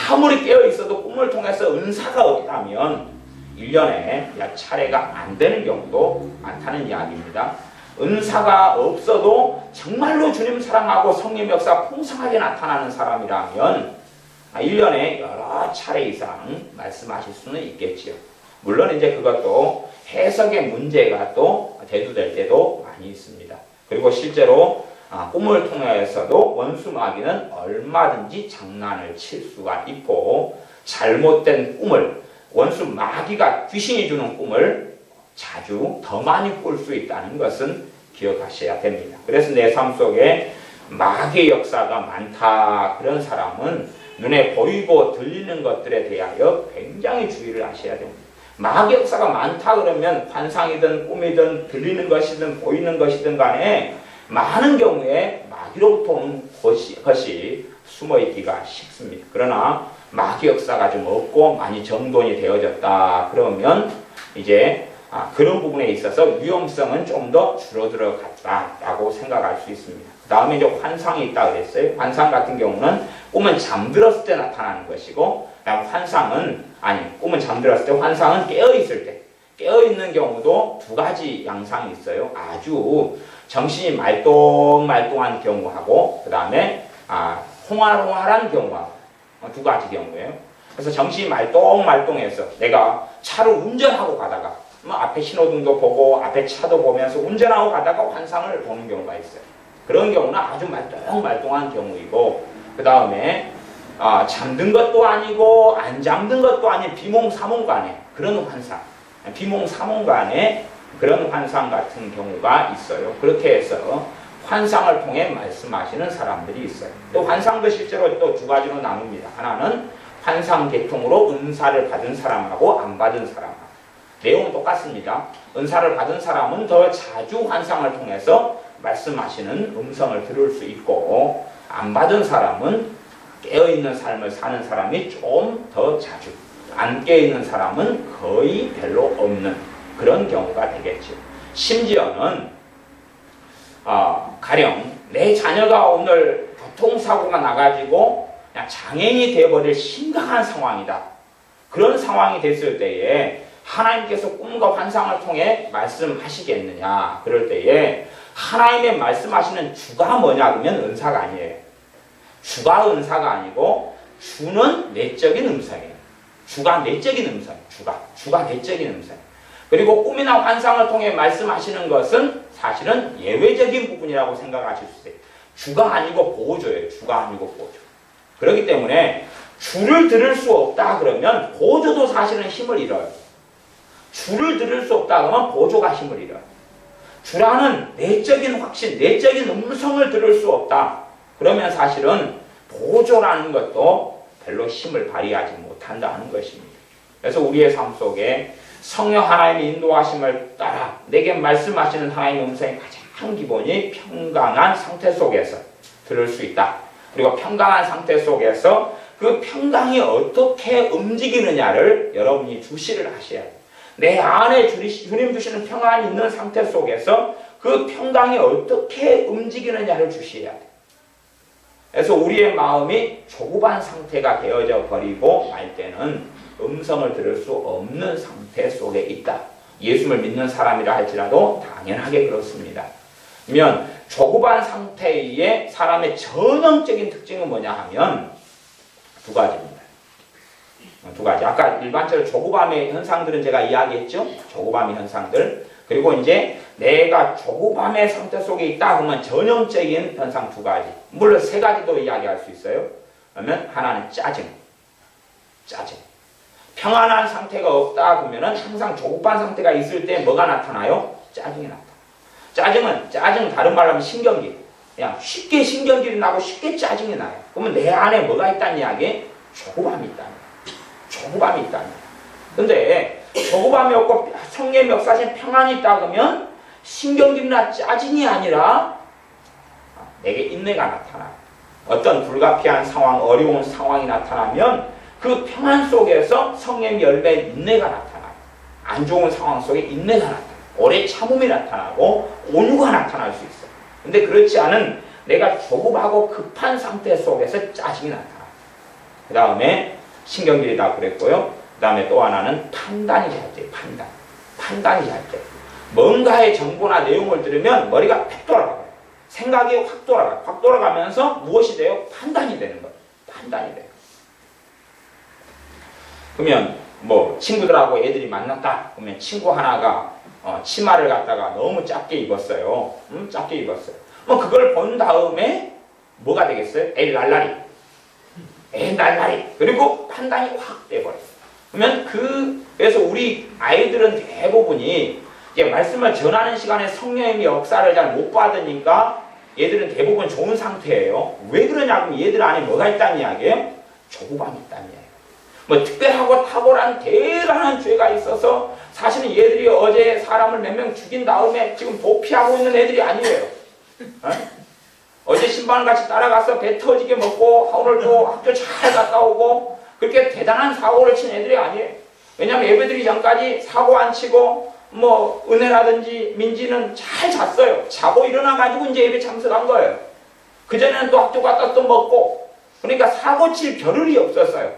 아무리 깨어있어도 꿈을 통해서 은사가 없다면 1년에 몇 차례가 안 되는 경우도 많다는 이야기입니다. 은사가 없어도 정말로 주님 사랑하고 성령 역사 풍성하게 나타나는 사람이라면 1년에 여러 차례 이상 말씀하실 수는 있겠지요. 물론 이제 그것도 해석의 문제가 또 대두될 때도 많이 있습니다. 그리고 실제로 꿈을 통해서도 원수 마귀는 얼마든지 장난을 칠 수가 있고, 잘못된 꿈을, 원수 마귀가 귀신이 주는 꿈을 자주 더 많이 꿀 수 있다는 것은 기억하셔야 됩니다. 그래서 내 삶 속에 마귀의 역사가 많다, 그런 사람은 눈에 보이고 들리는 것들에 대하여 굉장히 주의를 하셔야 됩니다. 마귀 역사가 많다 그러면 환상이든 꿈이든 들리는 것이든 보이는 것이든 간에 많은 경우에 마귀로부터 오는 것이 숨어있기가 쉽습니다. 그러나 마귀 역사가 좀 없고 많이 정돈이 되어졌다 그러면 이제 그런 부분에 있어서 위험성은 좀 더 줄어들어 갔다라고 생각할 수 있습니다. 그 다음에 이제 환상이 있다 그랬어요. 환상 같은 경우는 꿈은 잠들었을 때 나타나는 것이고, 꿈은 잠들었을 때, 환상은 깨어있을 때, 깨어있는 경우도 두 가지 양상이 있어요. 아주 정신이 말똥말똥한 경우하고, 그 다음에 홍알홍알한 경우하고, 두 가지 경우예요. 그래서 정신이 말똥말똥해서 내가 차를 운전하고 가다가 앞에 신호등도 보고 앞에 차도 보면서 운전하고 가다가 환상을 보는 경우가 있어요. 그런 경우는 아주 말똥말똥한 경우이고, 그 다음에 잠든 것도 아니고 안 잠든 것도 아닌 비몽사몽간의 그런 환상, 비몽사몽간의 그런 환상 같은 경우가 있어요. 그렇게 해서 환상을 통해 말씀하시는 사람들이 있어요. 또 환상도 실제로 또 두 가지로 나눕니다. 하나는 환상 계통으로 은사를 받은 사람하고 안 받은 사람하고. 내용은 똑같습니다. 은사를 받은 사람은 더 자주 환상을 통해서 말씀하시는 음성을 들을 수 있고, 안 받은 사람은 깨어있는 삶을 사는 사람이 좀 더 자주, 안 깨어있는 사람은 거의 별로 없는 그런 경우가 되겠죠. 심지어는 가령 내 자녀가 오늘 교통사고가 나가지고 그냥 장애인이 되어버릴 심각한 상황이다. 그런 상황이 됐을 때에 하나님께서 꿈과 환상을 통해 말씀하시겠느냐. 그럴 때에 하나님의 말씀하시는 주가 뭐냐 그러면 은사가 아니에요. 주가 은사가 아니고 주는 내적인 음성이에요. 주가 내적인 음성이에요. 주가 내적인 음성이에요. 그리고 꿈이나 환상을 통해 말씀하시는 것은 사실은 예외적인 부분이라고 생각하실 수 있어요. 주가 아니고 보조예요. 주가 아니고 보조. 그렇기 때문에 주를 들을 수 없다 그러면 보조도 사실은 힘을 잃어요. 주를 들을 수 없다 그러면 보조가 힘을 잃어요. 주라는 내적인 확신, 내적인 음성을 들을 수 없다. 그러면 사실은 보조라는 것도 별로 힘을 발휘하지 못한다는 것입니다. 그래서 우리의 삶 속에 성령 하나님의 인도하심을 따라 내게 말씀하시는 하나님의 음성의 가장 기본이 평강한 상태 속에서 들을 수 있다. 그리고 평강한 상태 속에서 그 평강이 어떻게 움직이느냐를 여러분이 주시를 하셔야 돼요. 내 안에 주님 주시는 평안이 있는 상태 속에서 그 평강이 어떻게 움직이느냐를 주셔야 돼요. 그래서 우리의 마음이 조급한 상태가 되어져 버리고 말 때는 음성을 들을 수 없는 상태 속에 있다. 예수를 믿는 사람이라 할지라도 당연하게 그렇습니다. 그러면 조급한 상태의 사람의 전형적인 특징은 뭐냐 하면 두 가지입니다. 두 가지. 아까 일반적으로 조급함의 현상들은 제가 이야기했죠. 조급함의 현상들. 그리고 이제 내가 조급함의 상태 속에 있다 그러면 전형적인 현상 두 가지. 물론 세 가지도 이야기할 수 있어요. 그러면 하나는 짜증. 평안한 상태가 없다 그러면은 항상 조급한 상태가 있을 때 뭐가 나타나요? 짜증이 나타나요. 짜증은 다른 말로 하면 신경질. 그냥 쉽게 신경질이 나고 쉽게 짜증이 나요. 그러면 내 안에 뭐가 있다는 이야기? 조급함이 있다는 거예요. 근데 조급함이 없고 성령의 역사신 평안이 있다 그러면 신경질이나 짜증이 아니라 내게 인내가 나타나요. 어떤 불가피한 상황, 어려운 상황이 나타나면 그 평안 속에서 성령의 열매 인내가 나타나요. 안 좋은 상황 속에 인내가 나타나요. 오래 참음이 나타나고 온유가 나타날 수 있어요. 근데 그렇지 않은 내가 조급하고 급한 상태 속에서 짜증이 나타나요. 그 다음에 신경질이다 그랬고요. 그 다음에 또 하나는 판단이 잘 때, 판단이 잘 때. 뭔가의 정보나 내용을 들으면 머리가 팍 돌아가요. 생각이 확 돌아가요. 확 돌아가면서 무엇이 돼요? 판단이 되는 거예요. 판단이 돼요. 그러면 뭐 친구들하고 애들이 만났다. 그러면 친구 하나가 치마를 갖다가 너무 작게 입었어요. 작게 입었어요. 뭐 그걸 본 다음에 뭐가 되겠어요? 에이 날라리. 그리고 판단이 확 돼버려요. 그러면 그래서 우리 아이들은 대부분이 이제 말씀을 전하는 시간에 성령님의 역사를 잘 못 받으니까 얘들은 대부분 좋은 상태예요. 왜 그러냐면 얘들 안에 뭐가 있다는 이야기예요? 조급함이 있다는 이야기예요. 뭐 특별하고 탁월한 대단한 죄가 있어서 사실은 얘들이 어제 사람을 몇 명 죽인 다음에 지금 도피하고 있는 애들이 아니에요. 어제 신방같이 따라가서 배 터지게 먹고 오늘도 학교 잘 갔다 오고 그렇게 대단한 사고를 친 애들이 아니에요. 왜냐하면 예배드리기 전까지 사고 안 치고 뭐 은혜라든지 민지는 잘 잤어요. 자고 일어나가지고 이제 예배 참석한 거예요. 그전에는 또 학교 갔다 또 먹고 그러니까 사고 칠 겨를이 없었어요.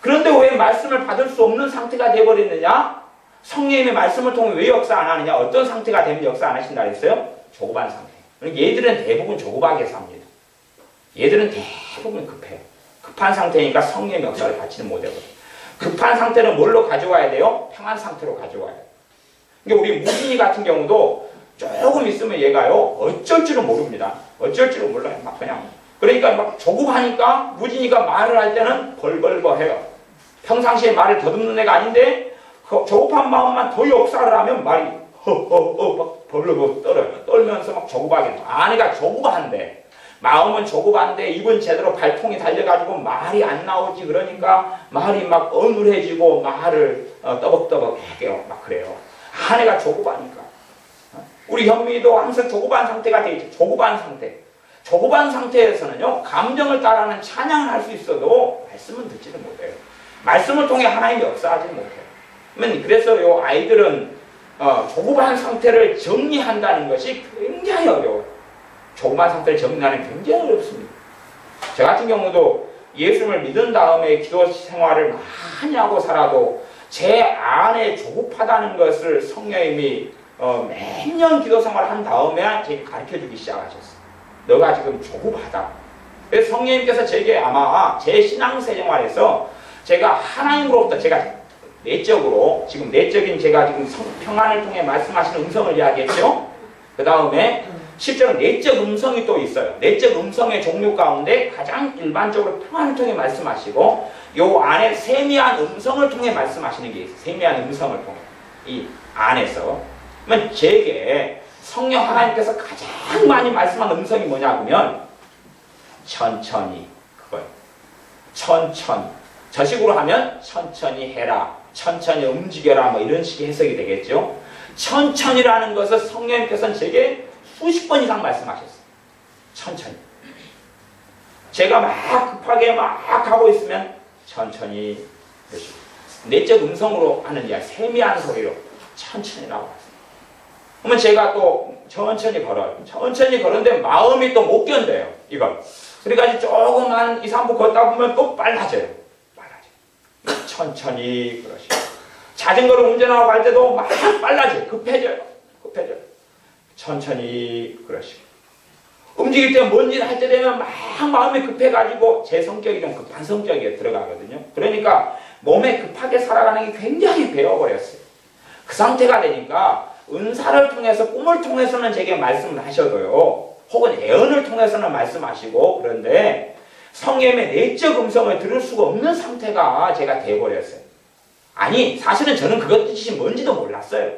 그런데 왜 말씀을 받을 수 없는 상태가 되어버렸느냐? 성령님의 말씀을 통해 왜 역사 안 하느냐? 어떤 상태가 되면 역사 안 하신다 그랬어요? 조급한 상태. 얘들은 대부분 조급하게 삽니다. 얘들은 대부분 급해요. 급한 상태니까 성령의 역사를 받지는 못해요. 급한 상태는 뭘로 가져와야 돼요? 평안 상태로 가져와야 돼요. 그러니까 우리 무진이 같은 경우도 조금 있으면 얘가요 어쩔 줄은 모릅니다. 어쩔 줄은 몰라요. 막 그냥 그러니까 막 조급하니까 무진이가 말을 할 때는 벌벌벌해요. 평상시에 말을 더듬는 애가 아닌데 조급한 마음만 더 역사를 하면 말이 막 벌벌벌 떨어요. 떨면서 막 조급하게 아내가 조급한데 마음은 조급한데 입은 제대로 발통이 달려가지고 말이 안 나오지. 그러니까 말이 막 어눌해지고 말을 떠벅떠벅 해요. 막 그래요. 아내가 조급하니까. 우리 현미도 항상 조급한 상태가 돼 있죠. 조급한 상태. 조급한 상태에서는요 감정을 따라하는 찬양을 할 수 있어도 말씀은 듣지는 못해요. 말씀을 통해 하나님이 역사하지 못해요. 그래서 요 아이들은 조급한 상태를 정리한다는 것이 굉장히 어려워요. 조급한 상태를 정리하는 게 굉장히 어렵습니다. 저 같은 경우도 예수님을 믿은 다음에 기도 생활을 많이 하고 살아도 제 안에 조급하다는 것을 성령님이 매년 기도 생활을 한 다음에 제게 가르쳐주기 시작하셨어요. 너가 지금 조급하다. 그래서 성령님께서 제게 아마 제 신앙생활에서 제가 하나님으로부터 제가 내적으로 지금 내적인 제가 지금 평안을 통해 말씀하시는 음성을 이야기했죠. 그 다음에 실제로 내적 음성이 또 있어요. 내적 음성의 종류 가운데 가장 일반적으로 평안을 통해 말씀하시고 요 안에 세미한 음성을 통해 말씀하시는 게 있어요. 세미한 음성을 통해 이 안에서 그러면 제게 성령 하나님께서 가장 많이 말씀한 음성이 뭐냐면 천천히 그거예요. 천천히 저 식으로 하면 천천히 해라, 천천히 움직여라 뭐 이런 식의 해석이 되겠죠. 천천히라는 것을 성령님께서는 제게 수십 번 이상 말씀하셨어요. 천천히. 제가 막 급하게 막 하고 있으면 천천히 내적 음성으로 하는 이야기, 세미한 소리로 천천히라고 하세요. 그러면 제가 또 천천히 걸어요. 천천히 걸었는데 마음이 또 못 견뎌요. 이걸. 그래가지고 조금만 2, 3步걷다 보면 또 빨라져요. 천천히 그러시고 자전거를 운전하고 갈 때도 막 빨라져요. 급해져요. 천천히 그러시고 움직일 때 뭔 일 할 때 되면 막 마음이 급해가지고 제 성격이 좀 급한 성격에 들어가거든요. 그러니까 몸에 급하게 살아가는 게 굉장히 배워버렸어요. 그 상태가 되니까 은사를 통해서 꿈을 통해서는 제게 말씀을 하셔도요. 혹은 예언을 통해서는 말씀하시고 그런데 성령의 내적 음성을 들을 수가 없는 상태가 제가 되어버렸어요. 아니 사실은 저는 그것 뜻이 뭔지도 몰랐어요.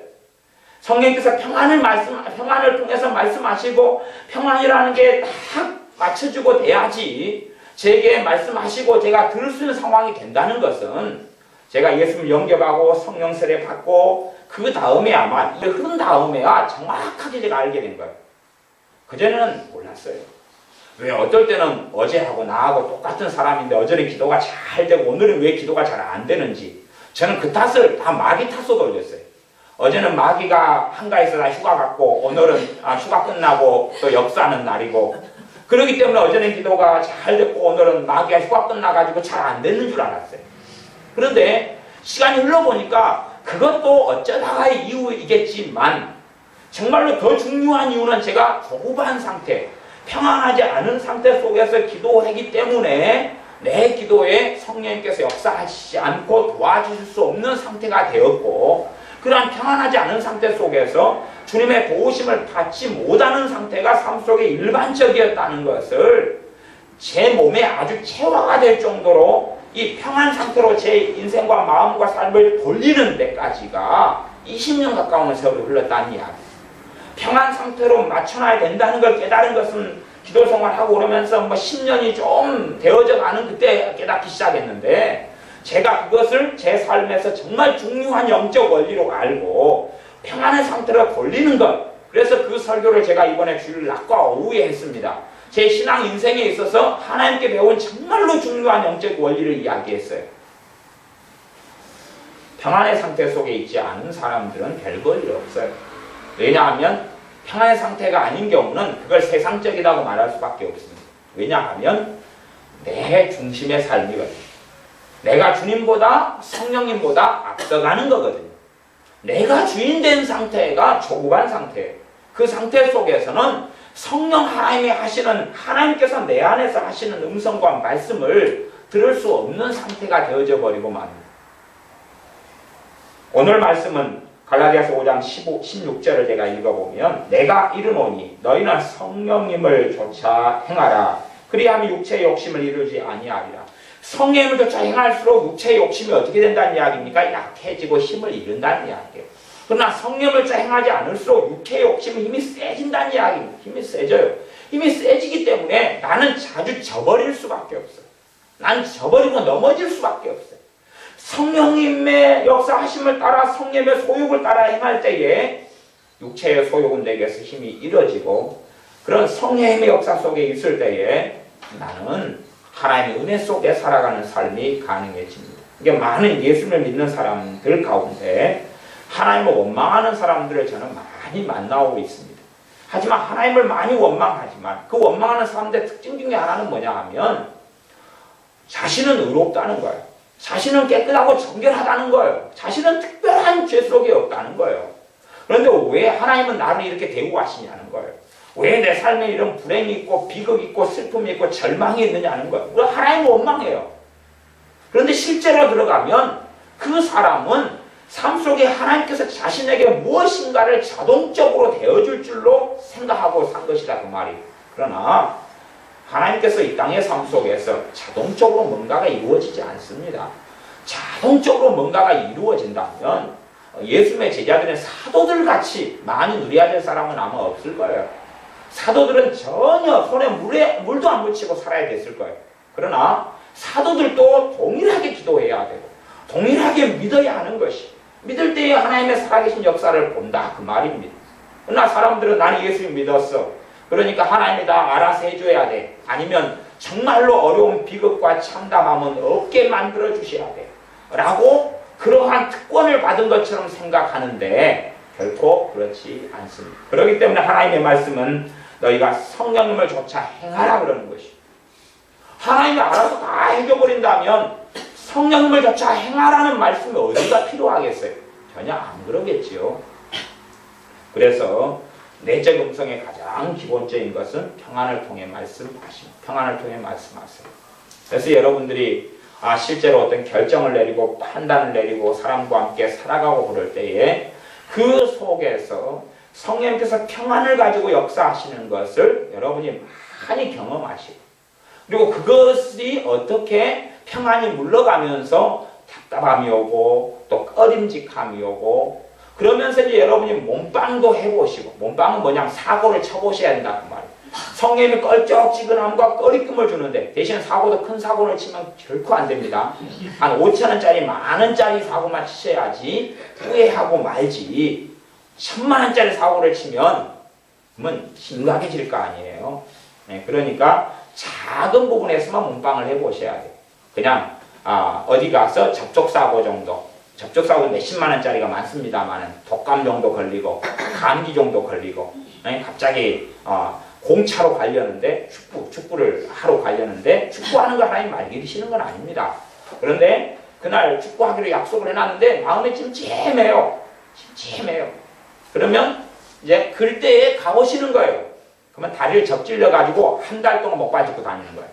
성령께서 평안을 통해서 말씀하시고 평안이라는 게 딱 맞춰주고 돼야지 제게 말씀하시고 제가 들을 수 있는 상황이 된다는 것은 제가 예수님을 영접하고 성령 세례 받고 그 다음에 아마 흐른 다음에야 정확하게 제가 알게 된 거예요. 그전에는 몰랐어요. 왜 어떨 때는 어제하고 나하고 똑같은 사람인데 어제는 기도가 잘 되고 오늘은 왜 기도가 잘 안 되는지 저는 그 탓을 다 마귀 탓으로 돌렸어요. 어제는 마귀가 한가해서 다 휴가 갔고 오늘은 휴가 끝나고 또 역사하는 날이고 그렇기 때문에 어제는 기도가 잘 됐고 오늘은 마귀가 휴가 끝나가지고 잘 안 됐는 줄 알았어요. 그런데 시간이 흘러보니까 그것도 어쩌다가의 이유이겠지만 정말로 더 중요한 이유는 제가 조급한 상태, 평안하지 않은 상태 속에서 기도하기 때문에 내 기도에 성령님께서 역사하시지 않고 도와주실 수 없는 상태가 되었고, 그러한 평안하지 않은 상태 속에서 주님의 도우심을 받지 못하는 상태가 삶 속에 일반적이었다는 것을 제 몸에 아주 체화가 될 정도로 이 평안 상태로 제 인생과 마음과 삶을 돌리는 데까지가 20년 가까운 세월이 흘렀다는 이야기. 평안 상태로 맞춰놔야 된다는 걸 깨달은 것은 기도 생활하고 그러면서 10년이 좀 되어져 가는 그때 깨닫기 시작했는데, 제가 그것을 제 삶에서 정말 중요한 영적 원리로 알고 평안의 상태로 돌리는 것, 그래서 그 설교를 제가 이번에 주일 낮과 오후에 했습니다. 제 신앙 인생에 있어서 하나님께 배운 정말로 중요한 영적 원리를 이야기했어요. 평안의 상태 속에 있지 않은 사람들은 별 볼 일 없어요. 왜냐하면 평안의 상태가 아닌 경우는 그걸 세상적이라고 말할 수밖에 없습니다. 왜냐하면 내 중심의 삶이거든요. 내가 주님보다 성령님보다 앞서가는 거거든요. 내가 주인된 상태가 조급한 상태예요. 그 상태 속에서는 성령 하나님이 하시는, 하나님께서 내 안에서 하시는 음성과 말씀을 들을 수 없는 상태가 되어져 버리고 맙니다. 오늘 말씀은 갈라디아서 5장 16절을 제가 읽어보면, 내가 이르노니 너희는 성령님을 조차 행하라. 그리하면 육체의 욕심을 이루지 아니하리라. 성령님을 조차 행할수록 육체의 욕심이 어떻게 된다는 이야기입니까? 약해지고 힘을 잃는다는 이야기예요. 그러나 성령을 조차 행하지 않을수록 육체의 욕심은 힘이 세진다는 이야기입니다. 힘이 세져요. 힘이 세지기 때문에 나는 자주 져버릴 수밖에 없어요. 난 져버리고 넘어질 수밖에 없어요. 성령님의 역사하심을 따라 성령의 소욕을 따라 행할 때에 육체의 소욕은 내게서 힘이 잃어지고, 그런 성령의 역사 속에 있을 때에 나는 하나님의 은혜 속에 살아가는 삶이 가능해집니다. 이게 많은 예수를 믿는 사람들 가운데 하나님을 원망하는 사람들을 저는 많이 만나고 있습니다. 하지만 하나님을 많이 원망하지만 그 원망하는 사람들의 특징 중에 하나는 뭐냐 하면 자신은 의롭다는 거예요. 자신은 깨끗하고 정결하다는 거예요. 자신은 특별한 죄 속에 없다는 거예요. 그런데 왜 하나님은 나를 이렇게 대우하시냐는 거예요. 왜 내 삶에 이런 불행이 있고 비극이 있고 슬픔이 있고 절망이 있느냐는 거예요. 왜 하나님을 원망해요. 그런데 실제로 들어가면 그 사람은 삶 속에 하나님께서 자신에게 무엇인가를 자동적으로 되어줄 줄로 생각하고 산 것이다 그 말이에요. 그러나 하나님께서 이 땅의 삶 속에서 자동적으로 뭔가가 이루어지지 않습니다. 자동적으로 뭔가가 이루어진다면 예수님의 제자들은 사도들 같이 많이 누려야 될 사람은 아마 없을 거예요. 사도들은 전혀 손에 물도 안 묻히고 살아야 됐을 거예요. 그러나 사도들도 동일하게 기도해야 되고 동일하게 믿어야 하는 것이, 믿을 때에 하나님의 살아계신 역사를 본다 그 말입니다. 그러나 사람들은 나는 예수님 믿었어, 그러니까 하나님이 다 알아서 해줘야 돼, 아니면 정말로 어려운 비극과 참담함은 없게 만들어 주셔야 돼 라고 그러한 특권을 받은 것처럼 생각하는데 결코 그렇지 않습니다. 그렇기 때문에 하나님의 말씀은 너희가 성령님을 조차 행하라 그러는 것이, 하나님이 알아서 다 해줘버린다면 성령님을 조차 행하라는 말씀이 어디가 필요하겠어요? 전혀 안 그러겠지요. 그래서 내적 음성의 가장 기본적인 것은 평안을 통해 말씀하십니다. 평안을 통해 말씀하세요. 그래서 여러분들이 실제로 어떤 결정을 내리고 판단을 내리고 사람과 함께 살아가고 그럴 때에 그 속에서 성령님께서 평안을 가지고 역사하시는 것을 여러분이 많이 경험하시고, 그리고 그것이 어떻게 평안이 물러가면서 답답함이 오고 또 꺼림직함이 오고, 그러면서 이제 여러분이 몸빵도 해보시고, 몸빵은 뭐냐, 사고를 쳐보셔야 된다 그 말이에요. 성령님이 껄쩍지근함과 꺼리낌을 주는데 대신 사고도 큰 사고를 치면 결코 안 됩니다. 한 5,000원짜리 만원짜리 사고만 치셔야지 후회하고 말지, 10,000,000원짜리 사고를 치면 그러면 심각해질 거 아니에요. 네, 그러니까 작은 부분에서만 몸빵을 해보셔야 돼요. 그냥 어디 가서 접촉사고 정도, 접촉사고 몇십만 원짜리가 많습니다만 독감 정도 걸리고 감기 정도 걸리고, 갑자기 공차로 가려는데 축구를 하러 가려는데 축구하는 거 하나님 말리시는 건 아닙니다. 그런데 그날 축구하기로 약속을 해놨는데 마음에 찜찜해요. 그러면 이제 그때에 가보시는 거예요. 그러면 다리를 접질려 가지고 한 달 동안 못 빠지고 다니는 거예요.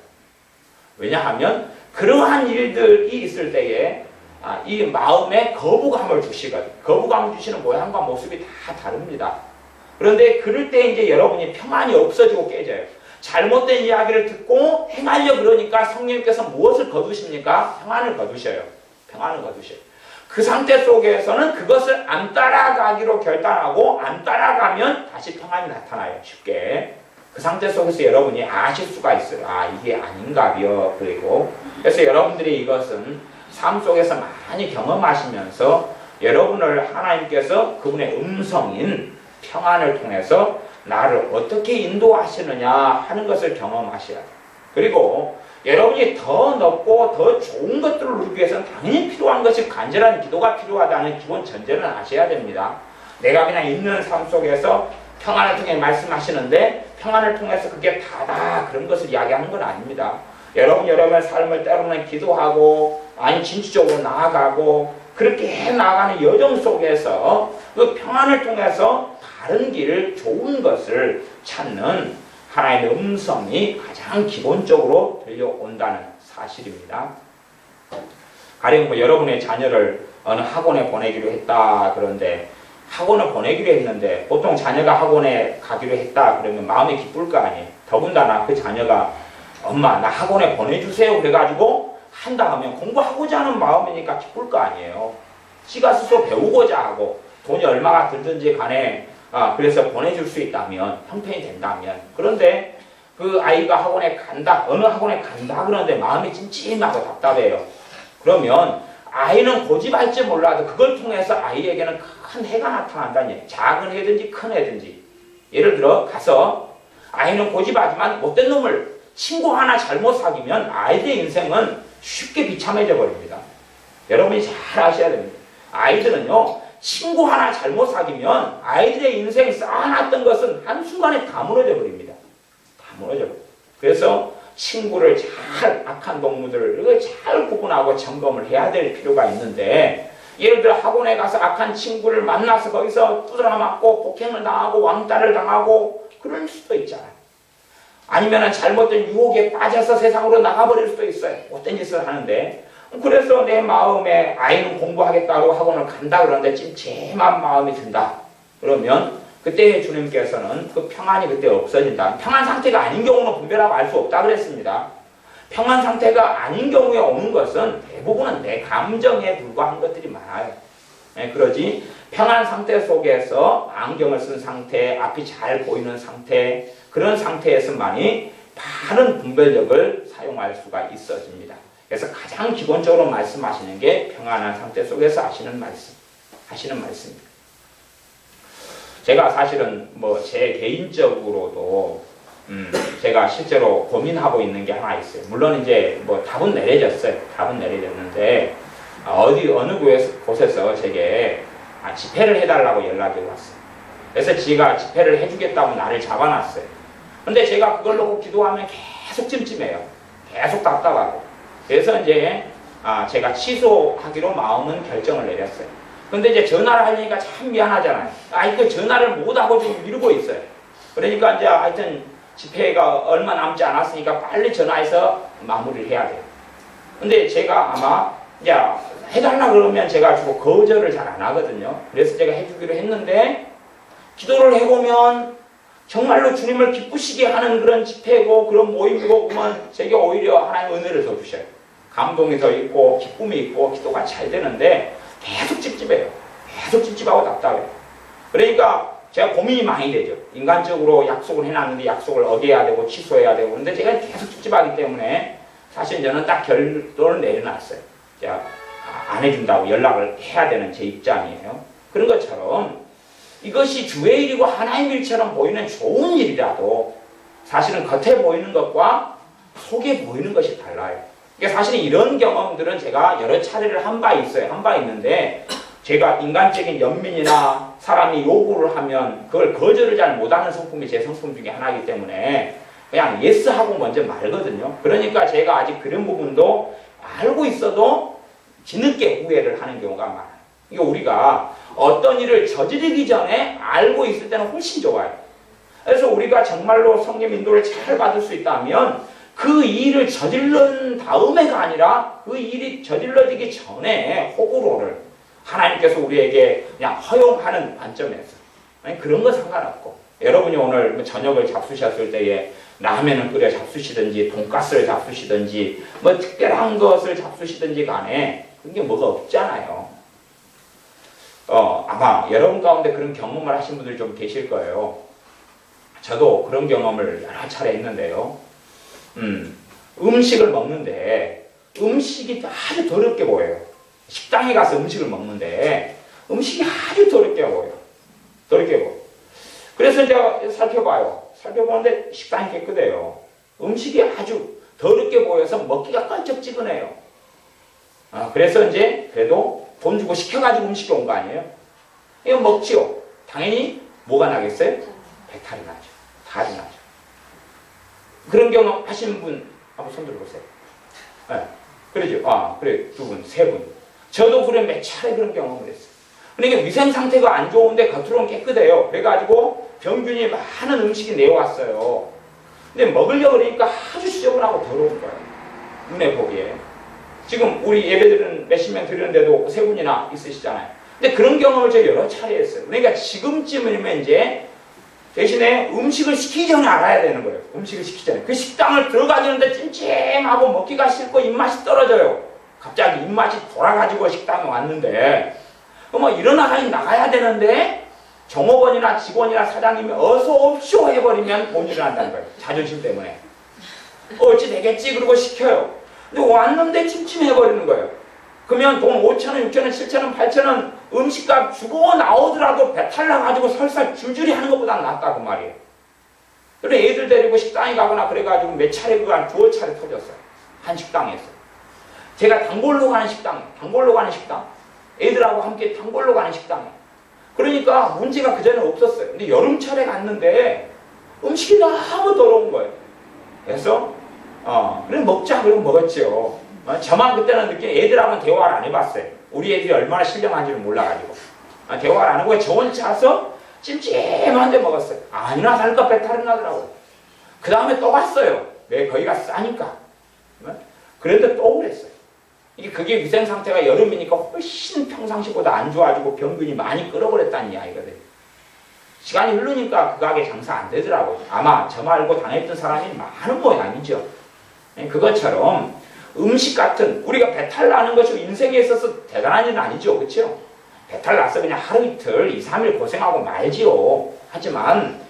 왜냐하면 그러한 일들이 있을 때에 이 마음에 거부감을 주시거든요. 거부감을 주시는 모양과 모습이 다 다릅니다. 그런데 그럴 때 이제 여러분이 평안이 없어지고 깨져요. 잘못된 이야기를 듣고 행하려 그러니까 성령님께서 무엇을 거두십니까? 평안을 거두셔요. 그 상태 속에서는 그것을 안 따라가기로 결단하고 안 따라가면 다시 평안이 나타나요. 쉽게. 그 상태 속에서 여러분이 아실 수가 있어요. 이게 아닌가벼. 그래서 여러분들이 이것은 삶 속에서 많이 경험하시면서 여러분을 하나님께서 그분의 음성인 평안을 통해서 나를 어떻게 인도하시느냐 하는 것을 경험하셔야 돼요. 그리고 여러분이 더 높고 더 좋은 것들을 누리기 위해서는 당연히 필요한 것이 간절한 기도가 필요하다는 기본 전제는 아셔야 됩니다. 내가 그냥 있는 삶 속에서 평안을 통해 말씀하시는데 평안을 통해서 그게 다다 그런 것을 이야기하는 건 아닙니다. 여러분의 삶을 때로는 기도하고 진취적으로 나아가고 그렇게 나아가는 여정 속에서 그 평안을 통해서 다른 길을 좋은 것을 찾는 하나님의 음성이 가장 기본적으로 들려온다는 사실입니다. 가령 여러분의 자녀를 어느 학원에 보내기로 했다 그런데 학원을 보내기로 했는데 보통 자녀가 학원에 가기로 했다 그러면 마음이 기쁠 거 아니에요. 더군다나 그 자녀가 엄마 나 학원에 보내주세요 그래가지고 한다 하면 공부하고자 하는 마음이니까 기쁠 거 아니에요. 지가 스스로 배우고자 하고 돈이 얼마가 들든지 간에 그래서 보내줄 수 있다면 형편이 된다면 그런데 그 아이가 학원에 간다 어느 학원에 간다 그러는데 마음이 찜찜하고 답답해요. 그러면 아이는 고집할지 몰라도 그걸 통해서 아이에게는 큰 해가 나타난다는 얘기예요. 작은 해든지 큰 해든지 예를 들어 가서 아이는 고집하지만 못된 놈을 친구 하나 잘못 사귀면 아이들의 인생은 쉽게 비참해져 버립니다. 여러분이 잘 아셔야 됩니다. 아이들은요 친구 하나 잘못 사귀면 아이들의 인생이 쌓아놨던 것은 한순간에 다 무너져 버립니다. 그래서 친구를 잘 악한 동무들을 잘 구분하고 점검을 해야 될 필요가 있는데 예를 들어 학원에 가서 악한 친구를 만나서 거기서 두드려 맞고 폭행을 당하고 왕따를 당하고 그럴 수도 있잖아요. 아니면 잘못된 유혹에 빠져서 세상으로 나가버릴 수도 있어요. 못된 짓을 하는데 그래서 내 마음에 아이는 공부하겠다고 학원을 간다 그러는데 찜찜한 마음이 든다. 그러면 그때 주님께서는 그 평안이 그때 없어진다. 평안 상태가 아닌 경우는 분별하고 알 수 없다 그랬습니다. 평안 상태가 아닌 경우에 오는 것은 대부분은 내 감정에 불과한 것들이 많아요. 그러지 평안 상태 속에서 안경을 쓴 상태, 앞이 잘 보이는 상태 그런 상태에서만이 바른 분별력을 사용할 수가 있어집니다. 그래서 가장 기본적으로 말씀하시는 게 평안한 상태 속에서 하시는 말씀입니다. 제가 사실은 제 개인적으로도 제가 실제로 고민하고 있는 게 하나 있어요. 물론 이제 답은 내려졌는데 어느 곳에서 제게 집회를 해달라고 연락이 왔어요. 그래서 지가 집회를 해주겠다고 나를 잡아놨어요. 근데 제가 그걸 놓고 기도하면 계속 찜찜해요. 계속 답답하고. 그래서 이제 제가 취소하기로 마음은 결정을 내렸어요. 근데 이제 전화를 하려니까 참 미안하잖아요. 그 전화를 못하고 지금 미루고 있어요. 그러니까 이제 하여튼 집회가 얼마 남지 않았으니까 빨리 전화해서 마무리를 해야 돼요. 근데 제가 아마 이제 해달라 그러면 제가 주로 거절을 잘 안 하거든요. 그래서 제가 해주기로 했는데 기도를 해보면 정말로 주님을 기쁘시게 하는 그런 집회고 그런 모임이고 보면 제게 오히려 하나님 은혜를 더 주셔요. 감동이 더 있고 기쁨이 있고 기도가 잘 되는데 계속 찝찝해요. 계속 찝찝하고 답답해요. 그러니까 제가 고민이 많이 되죠. 인간적으로 약속을 해놨는데 약속을 어겨야 되고 취소해야 되고 근데 제가 계속 찝찝하기 때문에 사실 저는 딱 결론을 내려놨어요. 제가 안 해준다고 연락을 해야 되는 제 입장이에요. 그런 것처럼 이것이 주의 일이고 하나님의 일처럼 보이는 좋은 일이라도 사실은 겉에 보이는 것과 속에 보이는 것이 달라요. 그러니까 사실 이런 경험들은 제가 여러 차례를 한 바 있어요. 한 바 있는데 제가 인간적인 연민이나 사람이 요구를 하면 그걸 거절을 잘 못하는 성품이 제 성품 중에 하나이기 때문에 그냥 예스 하고 먼저 말거든요. 그러니까 제가 아직 그런 부분도 알고 있어도 뒤늦게 후회를 하는 경우가 많아요. 이게 우리가 어떤 일을 저지르기 전에 알고 있을 때는 훨씬 좋아요. 그래서 우리가 정말로 성령 인도를 잘 받을 수 있다면 그 일을 저질른 다음에가 아니라 그 일이 저질러지기 전에 호불호를 하나님께서 우리에게 그냥 허용하는 관점에서 그런 거 상관없고, 여러분이 오늘 저녁을 잡수셨을 때에 라면을 끓여 잡수시든지 돈가스를 잡수시든지 뭐 특별한 것을 잡수시든지 간에 그게 뭐가 없잖아요. 아마 여러분 가운데 그런 경험을 하신 분들이 좀 계실 거예요. 저도 그런 경험을 여러 차례 했는데요. 음식을 먹는데 음식이 아주 더럽게 보여요. 식당에 가서 음식을 먹는데 음식이 아주 더럽게 보여요. 더럽게 보여요. 그래서 이제 살펴봐요. 살펴보는데 식당이 깨끗해요. 음식이 아주 더럽게 보여서 먹기가 껄쩍지근해요. 그래서 이제 그래도 돈 주고 시켜가지고 음식이 온 거 아니에요? 이거 먹지요. 당연히 뭐가 나겠어요? 배탈이 나죠. 탈이 나죠. 그런 경험 하시는 분 한번 손 들어보세요. 네. 그러죠. 그래, 두 분, 세 분. 저도 그래 몇 차례 그런 경험을 했어요. 그러니까 위생 상태가 안 좋은데 겉으로는 깨끗해요. 그래가지고 병균이 많은 음식이 내려왔어요. 근데 먹으려고 그러니까 아주 지저분하고 더러운 거예요. 눈에 보기에. 지금 우리 예배들은 몇십 명 드리는데도 세 분이나 있으시잖아요. 근데 그런 경험을 제가 여러 차례 했어요. 그러니까 지금쯤이면 이제 대신에 음식을 시키기 전에 알아야 되는 거예요. 음식을 시키기 전에. 그 식당을 들어가려는데 찜찜하고 먹기가 싫고 입맛이 떨어져요. 갑자기 입맛이 돌아가지고 식당에 왔는데 뭐 일어나가니 나가야 되는데 종업원이나 직원이나 사장님이 어서 옵쇼 해버리면 못 일어난다는 거예요. 자존심 때문에. 어찌 되겠지 그러고 시켜요. 근데 왔는데 찜찜해버리는 거예요. 그러면 돈 5,000원, 6,000원, 7,000원, 8,000원 음식값 주고 나오더라도 배탈 나가지고 설사 줄줄이 하는 것보다 낫다 그 말이에요. 그래 애들 데리고 식당에 가거나 그래가지고 몇 차례 한 두어 차례 터졌어요. 한 식당에서. 제가 단골로 가는 식당, 애들하고 함께 단골로 가는 식당. 그러니까 문제가 그전에 없었어요. 근데 여름철에 갔는데 음식이 너무 더러운 거예요. 그래서 그래 먹자 그러면 먹었죠. 저만 그때는 애들하고는 대화를 안 해봤어요. 우리 애들이 얼마나 신령한지를 몰라가지고 대화를 안 하고 저 혼자 와서 찜찜한데 먹었어요. 아니나 다를까 배탈이 나더라고요. 그 다음에 또 왔어요. 왜 거기가 싸니까. 그런데 또 그랬어요. 그게 위생 상태가 여름이니까 훨씬 평상시보다 안 좋아지고 병균이 많이 끌어버렸다는 이야기거든요. 시간이 흐르니까 그 가게 장사 안 되더라고요. 아마 저 말고 당했던 사람이 많은 모양이죠. 그것처럼 음식 같은 우리가 배탈 나는 것이 인생에 있어서 대단한 일은 아니죠. 그렇죠? 배탈 나서 그냥 하루 이틀 2, 3일 고생하고 말지요. 하지만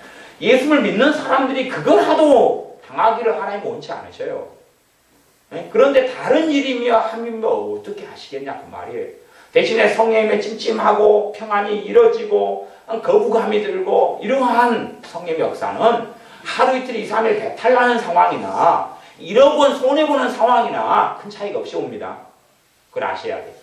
예수를 믿는 사람들이 그걸 하도 당하기를 하나님 원치 않으셔요. 그런데 다른 일이며 함이며 어떻게 하시겠냐 그 말이에요. 대신에 성령님의 찜찜하고 평안이 이뤄지고 거부감이 들고 이러한 성령의 역사는 하루 이틀 2, 3일 배탈 나는 상황이나 1억 원 손해보는 상황이나 큰 차이가 없이 옵니다. 그걸 아셔야 돼요.